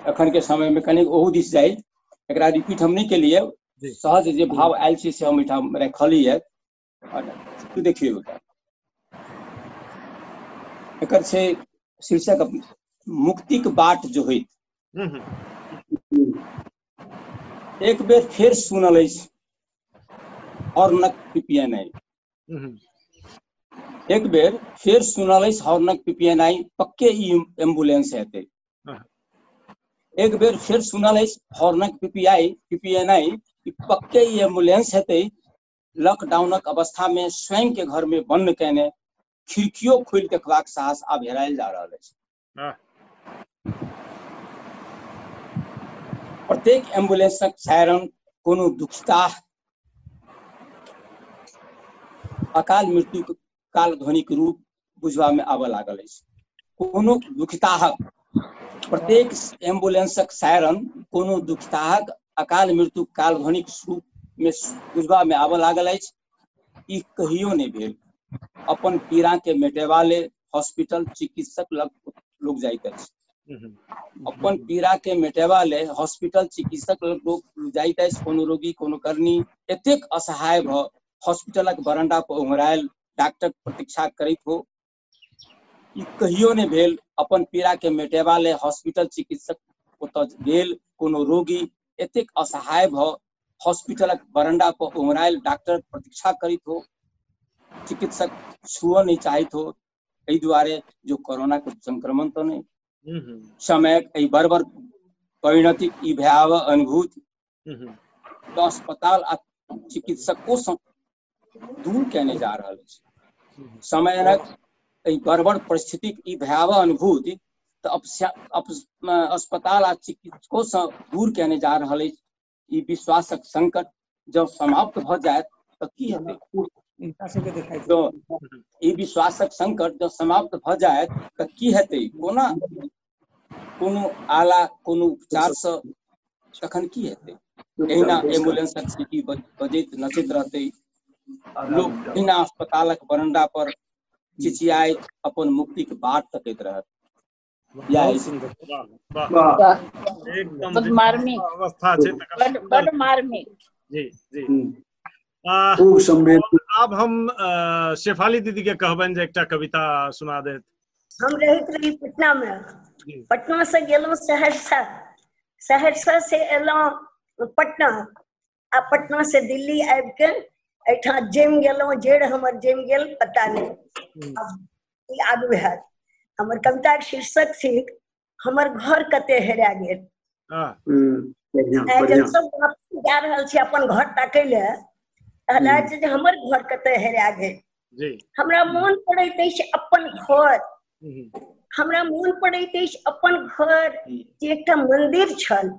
अखन के समय में कनी ओहू दिस जाय, एकरा रिपीट हम नहीं केलिए, सहज जे भाव आयल छै से हम एहिठाम रखली है। देखियौ एकर छै शीर्षक मुक्तिक बाट जो होइत। एक बेर फेर सुनल अछि हॉर्नक पिपिएनाइ, एक बेर फेर सुनल अछि हॉर्नक पिपिएनाइ, पक्के ई एम्बुलेंस हेतै। एक बेर फेर सुनल अछि हॉर्नक पिपिएनाइ, पक्के ई एम्बुलेंस हेतै। लॉकडाउनक अवस्था में स्वयं के घर में बंद केने खिड़कियों खोल देखबाक साहस आब हेरायल जा रहल अछि। प्रत्येक एम्बुलेंसक सायरन कोनो दुखिताह अकाल मृत्यु काल ध्वनिक रूप बुझबा में आबऽ लागल अछि। कोनो दुखिताहक, प्रत्येक एम्बुलेंसक सायरन कोनो दुखिताहक अकाल मृत्यु काल ध्वनिक रूप में बुझबा में आबऽ लागल अछि। ई कहियो नहीं भेल, अपन पीड़ा के मेटेबा ले हॉस्पिटल चिकित्सक लग लोग जाइत अछि। अपन पीड़ा के मेटेबा ले हॉस्पिटल चिकित्सक लोग जाइत अछि। कोनो रोगी, कोनो कर्मी एतेक असहाय भ हॉस्पिटलक बरंडा पर ओंघरायल डॉक्टर प्रतीक्षा करैत हो। ई कहियो नहीं भेल, अपन पीड़ा के मेटेबा ले हॉस्पिटल चिकित्सक ओतऽ गेल। कोनो रोगी एतेक असहाय भ हॉस्पिटलक बरंडा पर ओंघरायल डॉक्टर प्रतीक्षा करैत हो, चिकित्सक छुअ नहीं चाहत हो, एहि दुआरे जो कोरोना के संक्रमण तो नहीं। समय बर्बर परिणति ई भयावह अनुभूति तो अस्पताल आ चिकित्सकों से दूर केने जा रहल अछि। समयक बर्बर परिस्थिति ई भयावह अनुभूति तो अस्पताल आ चिकित्सकों से दूर केने जा रहल अछि। ई विश्वासक संकट जब समाप्त भ जायत तो की हेतै? तो ई विश्वासक संकट जब समाप्त भ जायत तो की हेतै? कोना कोनो आला कोनो उपचार से तखन की हेतै? एहिना एम्बुलेंसक सीटी बजैत नचैत रहतै, लोग एहिना अस्पतालक बरंडा पर चिचियाइत अपन मुक्तिक बाट तकैत रहत। या बहुत ई सुंदर, वाह वाह वाह एकदम बड़ मार्मिक अवस्था छै तकर बड़ मार्मिक। जी जी। खूब संवेदनशील। अब हम शेफाली दीदी के कहबनि जे एकटा कविता सुना देत। हम रहैत रही पटना में, जी पटना से गेलहुँ सहरसा, सहरसा से एलहुँ पटना, आ पटना से दिल्ली आबि के एहिठाम जमि गेलहुँ। जेड़ हमर जमि गेल पता नहीं अब की आगू हैत। हमर कविता के शीर्षक थिक हमर घर कते हेरा गेल। बढ़िया जब बढ़िया। सब वापसी जा रहल छी अपन घर ताकै ले, कहला जे हमर घर कते हेरा गेल। जी हमरा मोन पड़ैत अछि अपन घर, हमरा मोन पड़ैत अछि अपन घर, जे एकटा मंदिर छल,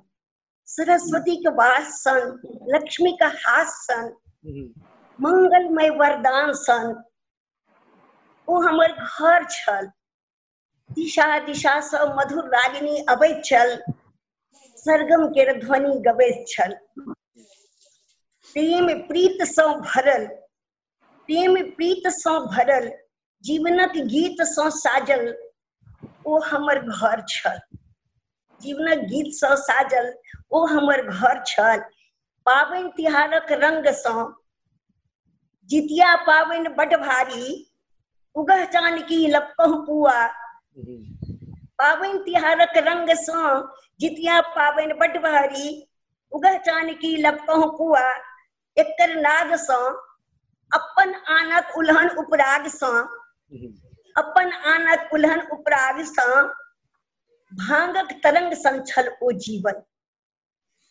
सरस्वती के वास सन, लक्ष्मी का हास सन, मंगलमय वरदान सन ओ हमर घर छल। दिशा दिशा से मधुर रागिनी अबैत छल, सरगम के ध्वनि गबैत छल। प्रेम प्रीत सँ भरल, प्रेम प्रीत सँ भरल, जीवनक गीत सँ साजल ओ हमर घर छल। जीवनक गीत सँ साजल ओ हमर घर छल। पाबनि तिहारक रंग सँ, जितिया पाबनि बड भारी, उगह जानकी लपकहु पुआ। पाबनि तिहारक रंग सँ, जितिया पाबनि बड भारी, उगह जानकी लपकहु पुआ। एकर नाद सँ, अपन आनक उल्हन उपराग सँ, अपन आनक उल्हन उपराग सँ, भांगक तरंग सन छल ओ जीवन,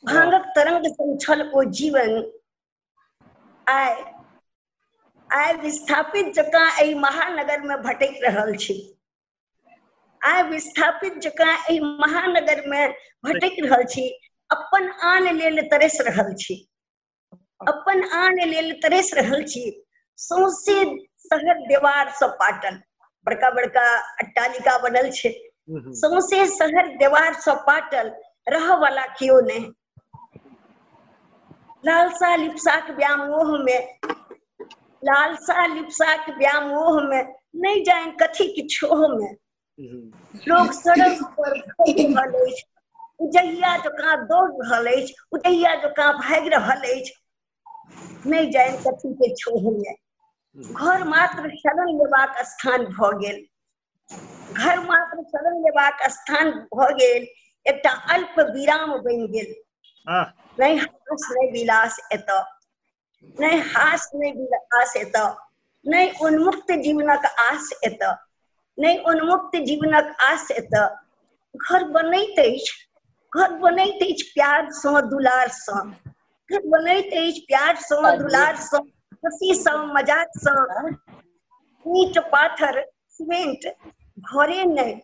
भांगक तरंग सन छल ओ जीवन। आइ विस्थापित जकाँ एहि महानगर में भटक रहल छी, आइ विस्थापित जकाँ एहि महानगर में भटक रहल छी। अपन आन लेल तरस रहल छी, अपन आन लेल तरस रहल छी। सौंसे शहर देवार सँ पाटल, बड़का बड़का अट्टालिका बनल छै, सौंसे शहर देवार सँ पाटल, रह वाला केओ नहीं। लालसा लिप्साक व्यामोह में, लालसा लिप्साक व्यामोह में, नहीं जान कथी के छोह में। लोग सड़क पर भागि रहल अछि, उजहिया जकाँ दौड़ रहल अछि, उजहिया जकाँ भागि रहल अछि, नहीं जान कथी के छोह में। घर मात्र शरण लेबाक स्थान भऽ गेल, घर मात्र शरण लेबाक स्थान भऽ गेल, एकटा अल्प विराम बनि गेल। नहीं हास नहीं विलास एतऽ, नहीं हास नहीं विलास एतऽ, नहीं उन्मुक्त जीवनक आस एतऽ, नहीं उन्मुक्त जीवनक आस एतऽ। घर बनैत अछि, घर बनैत अछि प्यार सँ दुलार सँ, घर बनैत अछि प्यार सँ दुलार सँ, हंसी सँ मजाक सँ। ईंट पाथर सीमेंट घरे नहीं,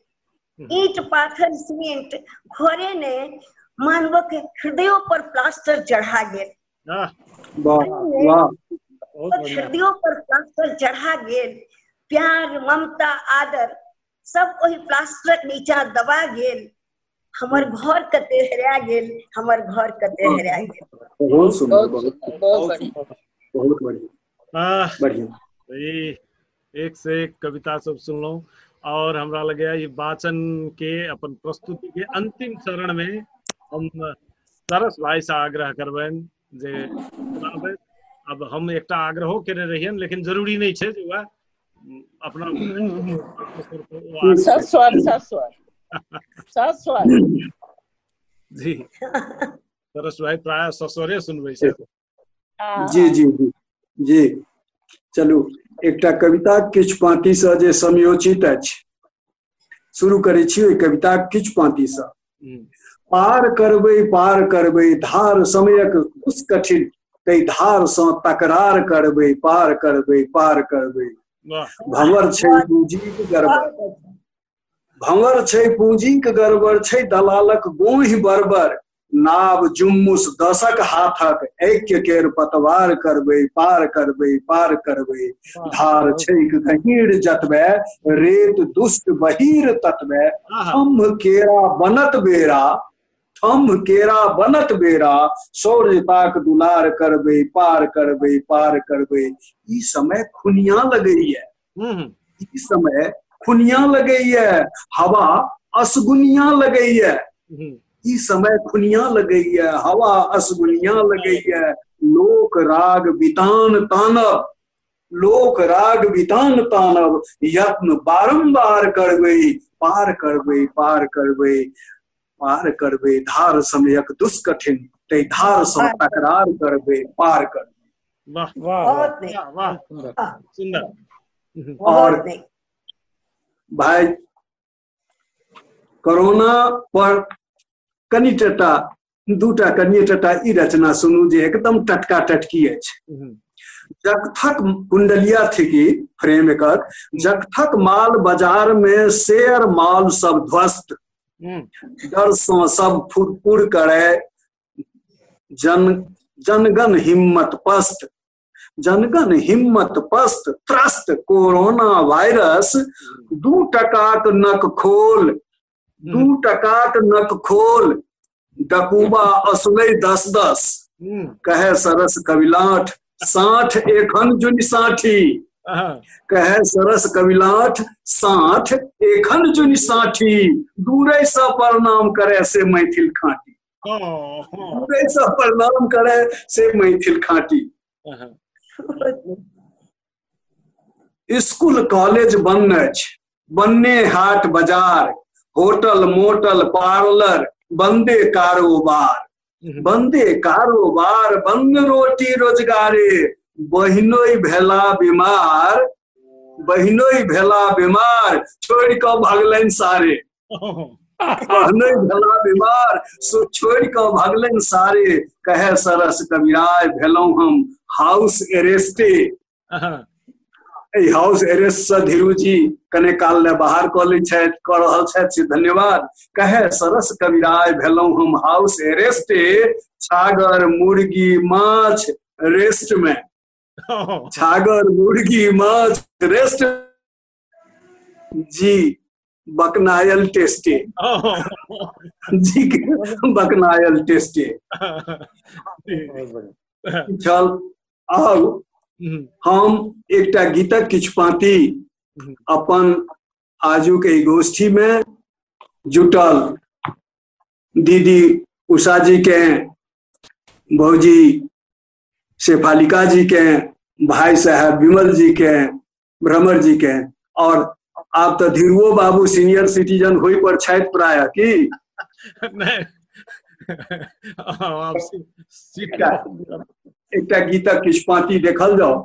ईंट पाथर सीमेंट घरे नहीं, मानवक हृदयों पर प्लास्टर चढ़ा गेल। हृदयों पर प्लास्टर चढ़ा गेल, प्यार ममता आदर सब ओही प्लास्टरक नीचा दबा गेल। हमर घर कते हेरा गेल, हमर घर कते हेरा गेल। बहुत सुंदर, बहुत बढ़िया, बहुत बढ़िया बढ़िया। एक से एक कविता सब सुनलहुँ और हमरा लगे ये वाचन के अपन प्रस्तुति के अंतिम चरण में हम सरस भाई से आग्रह करबनि जे सुनाबे। अब हम एकटा आग्रहो केने रहियन, लेकिन जरूरी नहीं छै जे वह अपना सस्वर जी सरस भाई प्राय सस्वरे सुनबै छै। जी जी जी जी चलू एकटा कविता किछु पाँति सँ जे समयोचित अछि, शुरू करै छी ओहि कविता किछु पाँति सँ। पार करबै धार समयक उस कठिन, तै धार सँ तकरार करबै पार करबै। भंवर छै पूंजीक गड़बड़, भंवर छै पूंजीक गड़बड़, छै दलालक गोहि बरबर। नाव जुम्मुस दशक हाथक, ऐक्य केर पतवार करबै पार करबै। धार छैक गहींर जतबे, रेत दुष्ट बहीर ततबे। थम्भ केरा बनत बेरा, शौर्यताक दुलार करबै पार करबै। ई समय खुनिया लगैया, ई समय खुनिया लगैया। हवा असगुनिया लगैया, ई समय खुनिया लगैया, हवा असगुनिया लगैया, लोक राग बितान तानब, लोक राग बितान तानब, यत्न बारंबार करबै, पार करबै, पार करबै, पार करबै, धार समयक दुष्कठिन, तै धार सम तकरार करबै, पार करबै। वाह बहुत नहीं, वाह वाह, सुंदर। और बहुत नहीं। भाई कोरोना पर कनिटा दूटा कनिटा ई रचना सुनू जे एकदम टटका टटकी अछि। जगथक कुंडलिया थी की फ्रेम एकर, जगथक माल बाजार में शेयर माल सब ध्वस्त, डर से सब फुरफुर करे, जनगण हिम्मत पस्त, जनगण हिम्मत पस्त, त्रस्त कोरोना वायरस, 2 टकाक नक खोल, 2 टकाक नक खोल, डकूबा असुलै 10-10, कहे सरस कविलाठ, 60 एखन जुन 60, कहे सरस कविलाठ, 60 एखन जुन 60, दूरे से प्रणाम करे से मैथिल खाटी, दूरे से प्रणाम करे से मैथिल खाटी। स्कूल कॉलेज बंद अछि, बन्ने हाट बाजार, होटल मोटल पार्लर, बंदे कारोबार, बंदे कारोबार, बंद रोटी रोजगारे, बहिनोई भेला बीमार, बहिनोई भेला बीमार, छोड़ के भगलन सारे, बहिनोई भेला बीमार, छोड़ के भगलन सारे, कहे सरस कविराय भेलौं हम हाउस एरेस्टे। हाउस एरेस्ट से धीरू जी कने काल ले बाहर कऽ रहल छथि से धन्यवाद। कहे सरस कविराय भेलौं हम हाउस एरेस्टे, छागर मुर्गी माछ रेस्ट में, छागर मुर्गी माछ रेस्ट, जी बकनायल टेस्टे, जी बकनायल टेस्टे। चल अब हम एकटा गीतक किछु पाँति अपन आजुक एहि गोष्ठी में जुटल दीदी उषा जी के, भौजी शेफालिका जी के, भाई साहब विमल जी के, भ्रमर जी के, और आप तो धीरुओ बाबू सीनियर सिटीजन होई पर छथि प्राय की एकटा गीतक किछु पाँति देखल जाओ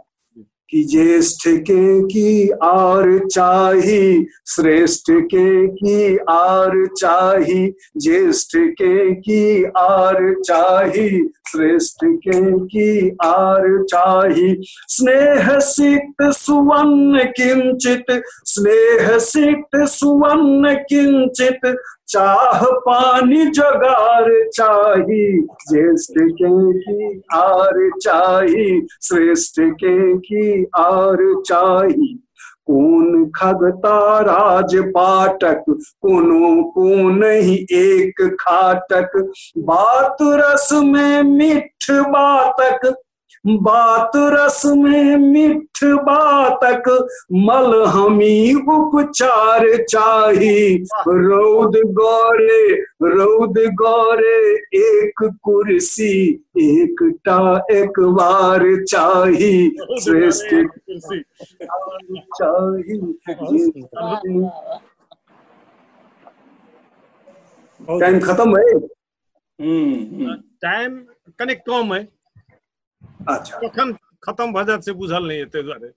कि ज्येष्ठ के की आर चाही, श्रेष्ठ के की आर चाही, ज्येष्ठ के की आर चाही, श्रेष्ठ के की आर चाही, स्नेह सिक्त सुवर्ण किंचित, स्नेह सिक्त सुवर्ण किंचित, चाह पानी जगार चाही, ज्येष्ठ के की आर चाही, श्रेष्ठ के की आर चाही। कौन खगता राज पाटक, कोनो को नहीं एक खाटक, बात रस में मिठ बातक, बात रस में मिठ बातक, मलहमी उपचार चाही, रौद गौरे एक कुर्सी, एकटा एक बार चाही, श्रेष्ठ चाही। टाइम खत्म है, टाइम कने कम है, अच्छा कखन खत्म भऽ जायत से बुझल नहीं है, ताहि दुआरे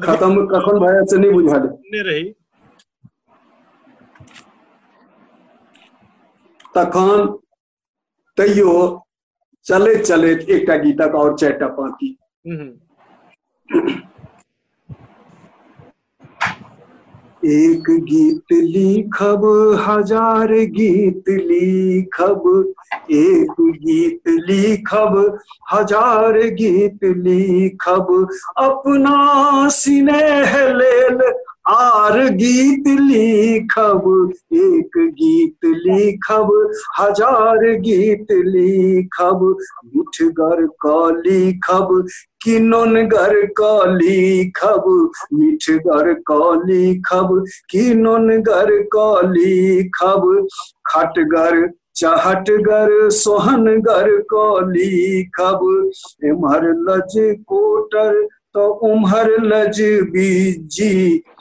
खत्म कखन भऽ जायत से नहीं बुझल नहीं रही। तखन तैयो चलैत चलैत एकटा गीतक और 4टा पाँति। एक गीत लिखब हजार गीत लिखब, एक गीत लिखब हजार गीत लिखब, अपना स्नेह लेल आर गीत लिखब, एक गीत लिखब, हजार गीत लिखब, मिठगर क लिखब कि नोनगर क लिखब, मिठगर क लिखब कि नोनगर क लिखब, खटगर चहटगर सोहनगर क लिखब, एम्हर लज कोटर तो उम्हर लज बीजी,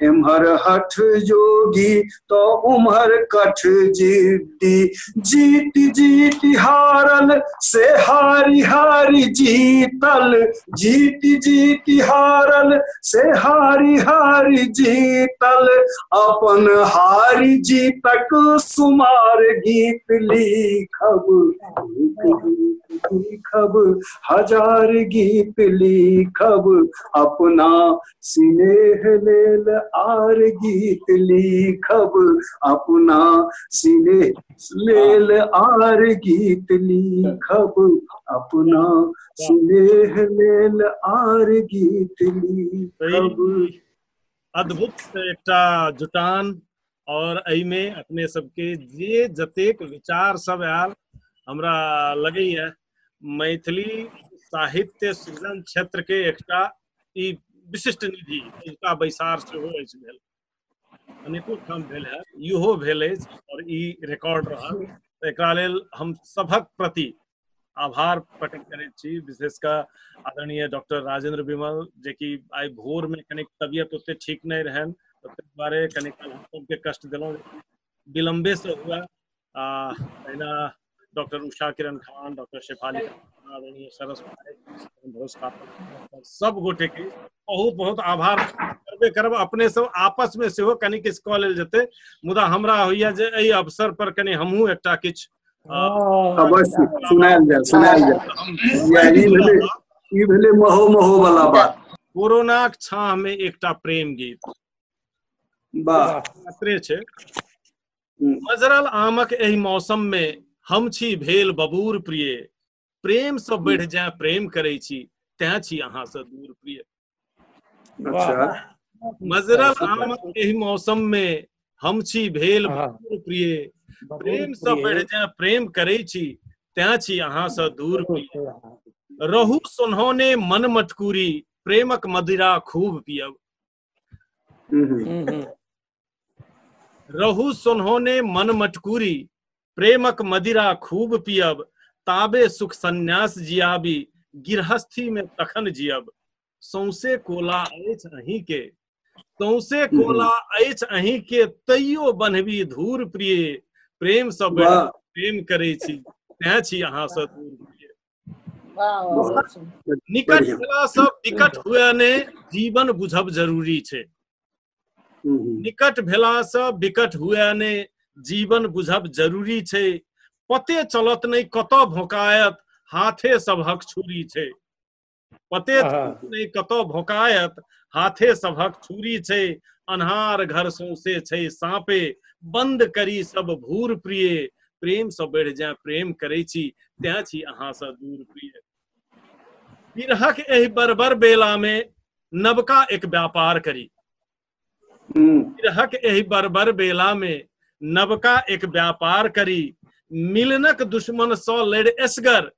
एम्हर हठ जोगी तो उम्हर कठ जिद्दी, जीत जीत हारल से हारी हारी जीतल, जीत जीत हारल से हारी हारी जीतल, अपन हारी जीतक सुमार गीत लिखब, एक गीत लिखब, हजार गीत लिखब, अपना स्नेह लेल आर गीत लिखब, अपना स्नेह लेल आर गीत लिखब, अपना स्नेह लेल आर गीत लिखब। अद्भुत एकटा जुटान और एहिमे अपने सबके जे जतेक विचार सब आयल, हमरा लगैया मैथिली साहित्य सृजन क्षेत्र के एकटा ई विशिष्ट निधि का बैसार सेहो अछि भेल, अनेको ठाम भेल है, इहो भेल अछि और ई रिकॉर्ड रहल। एकरा लेल हम सभक प्रति आभार प्रकट करैत छी, विशेषकर आदरणीय डॉक्टर राजेंद्र बिमल, जे कि आइ भोर में कनिक तबियत ओते ठीक नहीं रहन, ताहि दुआरे कनिक हम सबके कष्ट दिलौं, विलंबे से हुआ। पहला डॉक्टर उषा किरण खान, डॉक्टर शेफाली, आदरणीय सरस्वती, सब गोटे के बहुत बहुत आभार करबे करब। अपने सब आपस में सेहो कनिक किछु कऽ लेल जेतै, मुदा हमरा होइया जे एहि अवसर पर कनि हमहूँ एकटा किछु अवश्य सुनायल जाय। ई भेलै महो महो वाला बात। कोरोनाक छाह में एकटा प्रेम गीत बात्रे छै। मजरल आमक एहि मौसम में हम छी भेल बबूर प्रिय, प्रेम से बढ़ जाए प्रेम करै छी, तें छी अहाँ से दूर प्रिय। अच्छा। मजरल आमक एहि मौसम में हम छी भेल बबूर प्रिय, प्रेम से बढ़ जाए प्रेम करै छी, तें छी अहाँ से दूर प्रिय। रहू सुन्होने मन मटकूरी, प्रेमक मदिरा खूब पियब। रहू सुन्होने मन मटकूरी, प्रेमक मदिरा खूब पियब, ताबे सुख संन्यास जियाबी, गिरहस्थी में तखन जियब। सौंसे कोला अछि अहीं के, सौंसे कोला अछि अहीं के, तैयो बन्हबी धूर प्रिय, प्रेम से बढ़ प्रेम करै छी, तें छी अहाँ से दूर प्रिय। निकट भेला से विकट हुए ने जीवन बुझब जरूरी छै, निकट भेला से विकट हुए ने जीवन बुझब जरूरी छै, पते चलत नहीं कतौ भोकायत, हाथे सभक छुरी छै, पते चलत नहीं कतौ भोकायत, हाथे सभक छुरी छै, अन्हार घर सौंसे छै साँपे, बंद करी सब भूर प्रिय, प्रेम से बढ़ जाए प्रेम करै छी, तें छी अहाँ से दूर प्रिय। बिरहक एहि बरबर बेला में नवका एक व्यापार करी, बिरहक एहि बरबर बेला में नवका एक व्यापार करी, मिलनक दुश्मन सौ लड़ एसगर,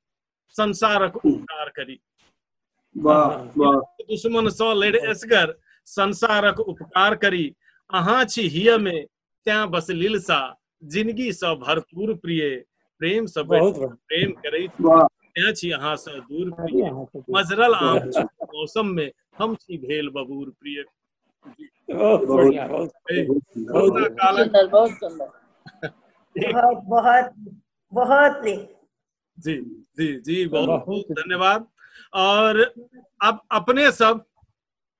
संसारक उपकार करी। दुश्मन सौ लड़ एसगर, संसारक उपकार करी, अहाँ छी हिय में त्या बस लीलसा, जिंदगी से भरपूर प्रिय, प्रेम से प्रेम करे त्या छी अहाँ से दूर प्रिय। मजरल आम मौसम में हम छी भेल बबूर प्रिय। बहुत बढ़िया, बहुत सुंदर, बहुत सुंदर, बहुत बहुत बहुत जी जी जी, बहुत बहुत धन्यवाद। और अब अपने सब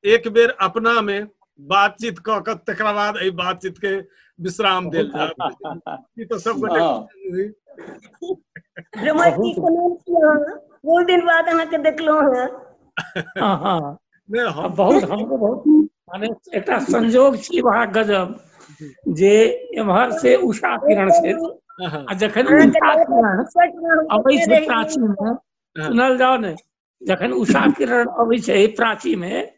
एक बेर अपना में बातचीत क के तकरा बाद एहि बातचीत के विश्राम देल जाय। तो सब गोटे बहुत दिन बाद अहाँ के देखलहुं हैं। बहुत हमको बहुत माने एकटा संजोग छी वहाँ गजब, जे एम्हर से उषा किरण से आ जखन उषा किरण अबै छै प्राची में, सुनल जाओ ने, जखन उषा किरण अबै छै प्राची में,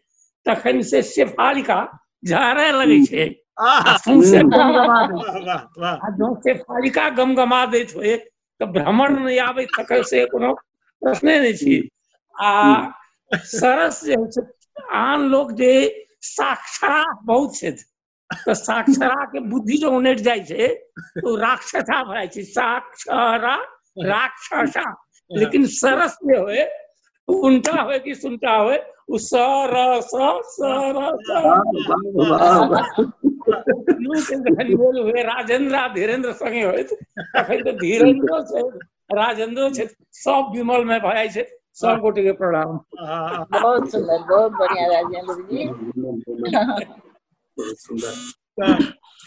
तखन से शेफालिका झाड़े लगे छे आह, सौंसे गमगमा दै वाह वाह वाह आ जँ शेफालिका गमगमा दैत होय तऽ भ्रमण नहि आबै तकर से कोनो प्रश्ने नहि छी। आ सरस जे होइ छै आन लोक जे साक्षरा बहुत छथि तऽ साक्षरा के बुद्धि जो उनटि जाइ छै तो राक्षसा भऽ जाइ छै, साक्षरा राक्षसा। लेकिन सरस जे होय उल्टा होय कि सुलटा होय उ सरस सरस वाह वाह दुनू के जखन मेल हुए राजेंद्र आ धीरेन्द्र संगे होइत तखन तऽ धीरेन्द्रो छै राजेंद्रो छै सब विमल में भऽ जाइ छै। सब गोटे के प्रणाम। आह, बहुत सुंदर, बहुत बढ़िया राजेंद्र जी। बहुत सुंदर। तऽ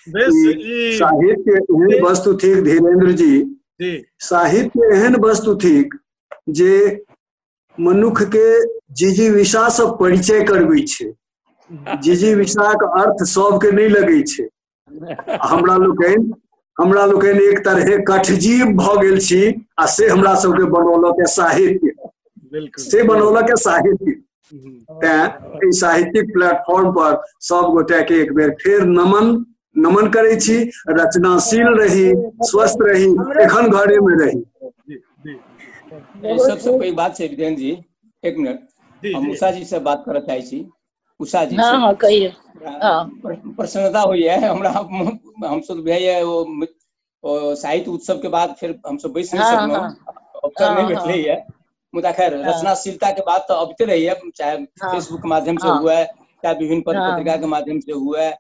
बेस ई साहित्य एहन वस्तु थिक धीरेन्द्र जी, जी साहित्य एहन वस्तु थिक जे मनुख के जिजीविषा से परिचय करबै छै। जिजीविषाक अर्थ सबके नहीं लगै छै। हमरा लोकनि एक तरहे कठजीव भऽ गेल छी आ से हमरा सबके बनौलक साहित्य, बिल्कुल से बनौलक साहित्य। तें साहित्यिक प्लेटफॉर्म पर सब गोटे के एक बेर फेर नमन करै छी। रचनाशील रही, स्वस्थ रही, एखन घरे में रही। जी जी सबसे पैघ बात छै वीरेन्द्र जी, एक मिनट जी हम जी उषा जी से बात करऽ चाहै छी। उषा जी हाँ से हाँ कहिए। हाँ प्रसन्नता होइए हमरा, हमसब बुझाइए ओ साहित्य उत्सव के बाद फिर हमसब बैस नहीं हाँ सकलहुँ, हाँ अवसर नहीं हाँ भेटलैए। मुदा खैर हाँ रचनाशीलता के बात तो अबते रहिए, चाहे हाँ फेसबुक के माध्यम से हाँ हुआ है, चाहे विभिन्न पत्र हाँ पत्रिका के माध्यम से हुआ है,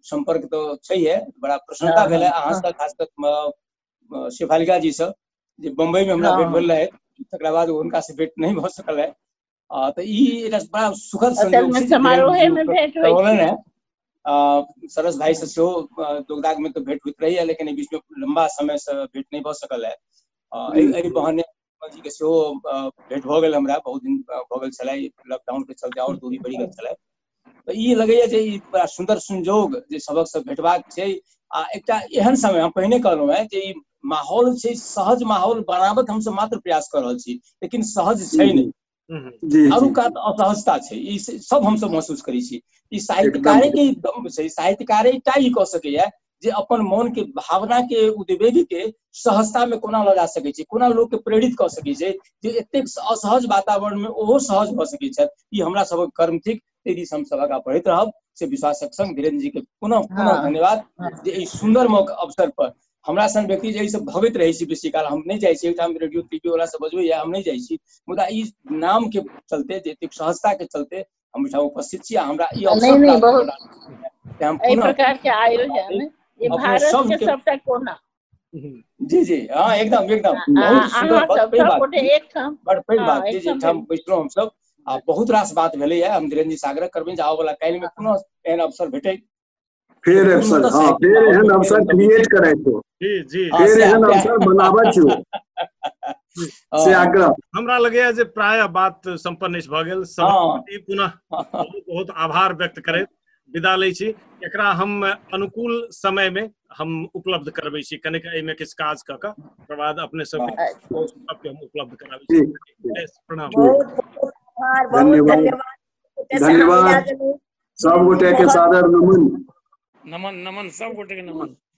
संपर्क तो छैहे। बड़ा प्रसन्नता हाँ भेल है अहाँ हाँ से, खास कर शेफालिका जी से जे बम्बई में हमरा भेंट हाँ भेल रहे, तकरा बाद हुनका से भेंट नहीं भऽ सकल है। तऽ ई एकटा बड़ा सुखद असल संयोग में छै जे धीरेन्द्र समारोहे जी में भेंट होइ करौलनि छै। है। सरस भाई से सेहो दोगदाग में तो भेंट होइत रही है, लेकिन बीच में लंबा समय से भेंट नहीं भऽ सकल है। एहि बहाने जी के सेहो भेंट भऽ गेल हमरा, बहुत दिन भऽ गेल छलै, लॉकडाउन के चलते और दूरी बढ़ि गेल छलै। तऽ ई लगैए जे ई बड़ा सुंदर संयोग जे सबक से भेटबाक छै। आ एकटा एहन समय हम पहिने कहलहुँ है जे ई माहौल छै, सहज माहौल बनाबत हमसब मात्र प्रयास कऽ रहल छी, लेकिन सहज छै नहीं, जी चारू जी कात असहजता छै। ई सब हमसब महसूस करै छी। ई एकदम साहित्यकारे के दम छै, साहित्यकारे टा ई कऽ सकैए जे अपन मन के भावना के उद्वेग के सहजता में कोना लऽ जा सकै छै, कोना लोक के प्रेरित कऽ सकै छै जे एतेक असहज वातावरण में ओहो सहज भऽ सकै छथि। ई हमरा सबक कर्म थिक, एहि दिस हमसब आगाँ बढ़ैत रहब से विश्वासक संग। धीरेन्द्र जी के पुनः पुनः हाँ धन्यवाद हाँ जे एहि सुंदर मौका अवसर पर हमरा सन व्यक्ति जे सब भगैत रहे छी बेसी काल, हम नहीं जाइ छी ओहिठाम रेडियो टीवी वाला सब बजबैया, हम नहीं जाइ छी, मुदा ई नाम के चलते, जे एतेक सहजता के चलते हम ओहिठाम उपस्थित छी। हमरा ई नहीं अवसर नहीं प्राप्त बहुत भेल, हम एहि पुनः प्रकार के आयोजन ये अपने भारत के सबके सबटा कोना जी जी हाँ एकदम एकदम बहुत सुंदर, अहाँ बड़ सब पैघ सब बात, गोटे एकठाम बड़ पैघ हाँ बात जी जी। एकठाम ठाम भेल। बैसलहुँ हमसब आ बहुत रास बात भेलै है। हम धीरेन्द्र जी से आग्रह करबै जे आबऽ वाला काल्हि में पुनः एहन अवसर भेटै तो फिर अवसर, पूर्णतः हाँ साहित्यिक फिर माहौल एहन में फेर अवसर हमसब क्रिएट बैसबै। करे तो, जी जी हाँ फिर एहन सएह अवसर बनाबऽ छो से हाँ आग्रह। हमरा लगैया जे प्राय बात संपन्न भऽ गेल। सब हाँ पुनः बहुत बहुत आभार व्यक्त करैत विदा लै छी। एकरा हम अनुकूल समय में हम उपलब्ध करबै छी, कनिक एहिमे किछु काज कऽ कऽ ओकर बाद अपने सबके सबके हम उपलब्ध कराबै छी। ठीक ठीक प्रणाम। बहुत बहुत आभार, बहुत धन्यवाद धन्यवाद। जैसे हम मिला धन्यवाद देलहुँ, सब धीरेन्द्र जी गोटे के बहुत सादर नमन। नमन नमन सब गोटे के नमन।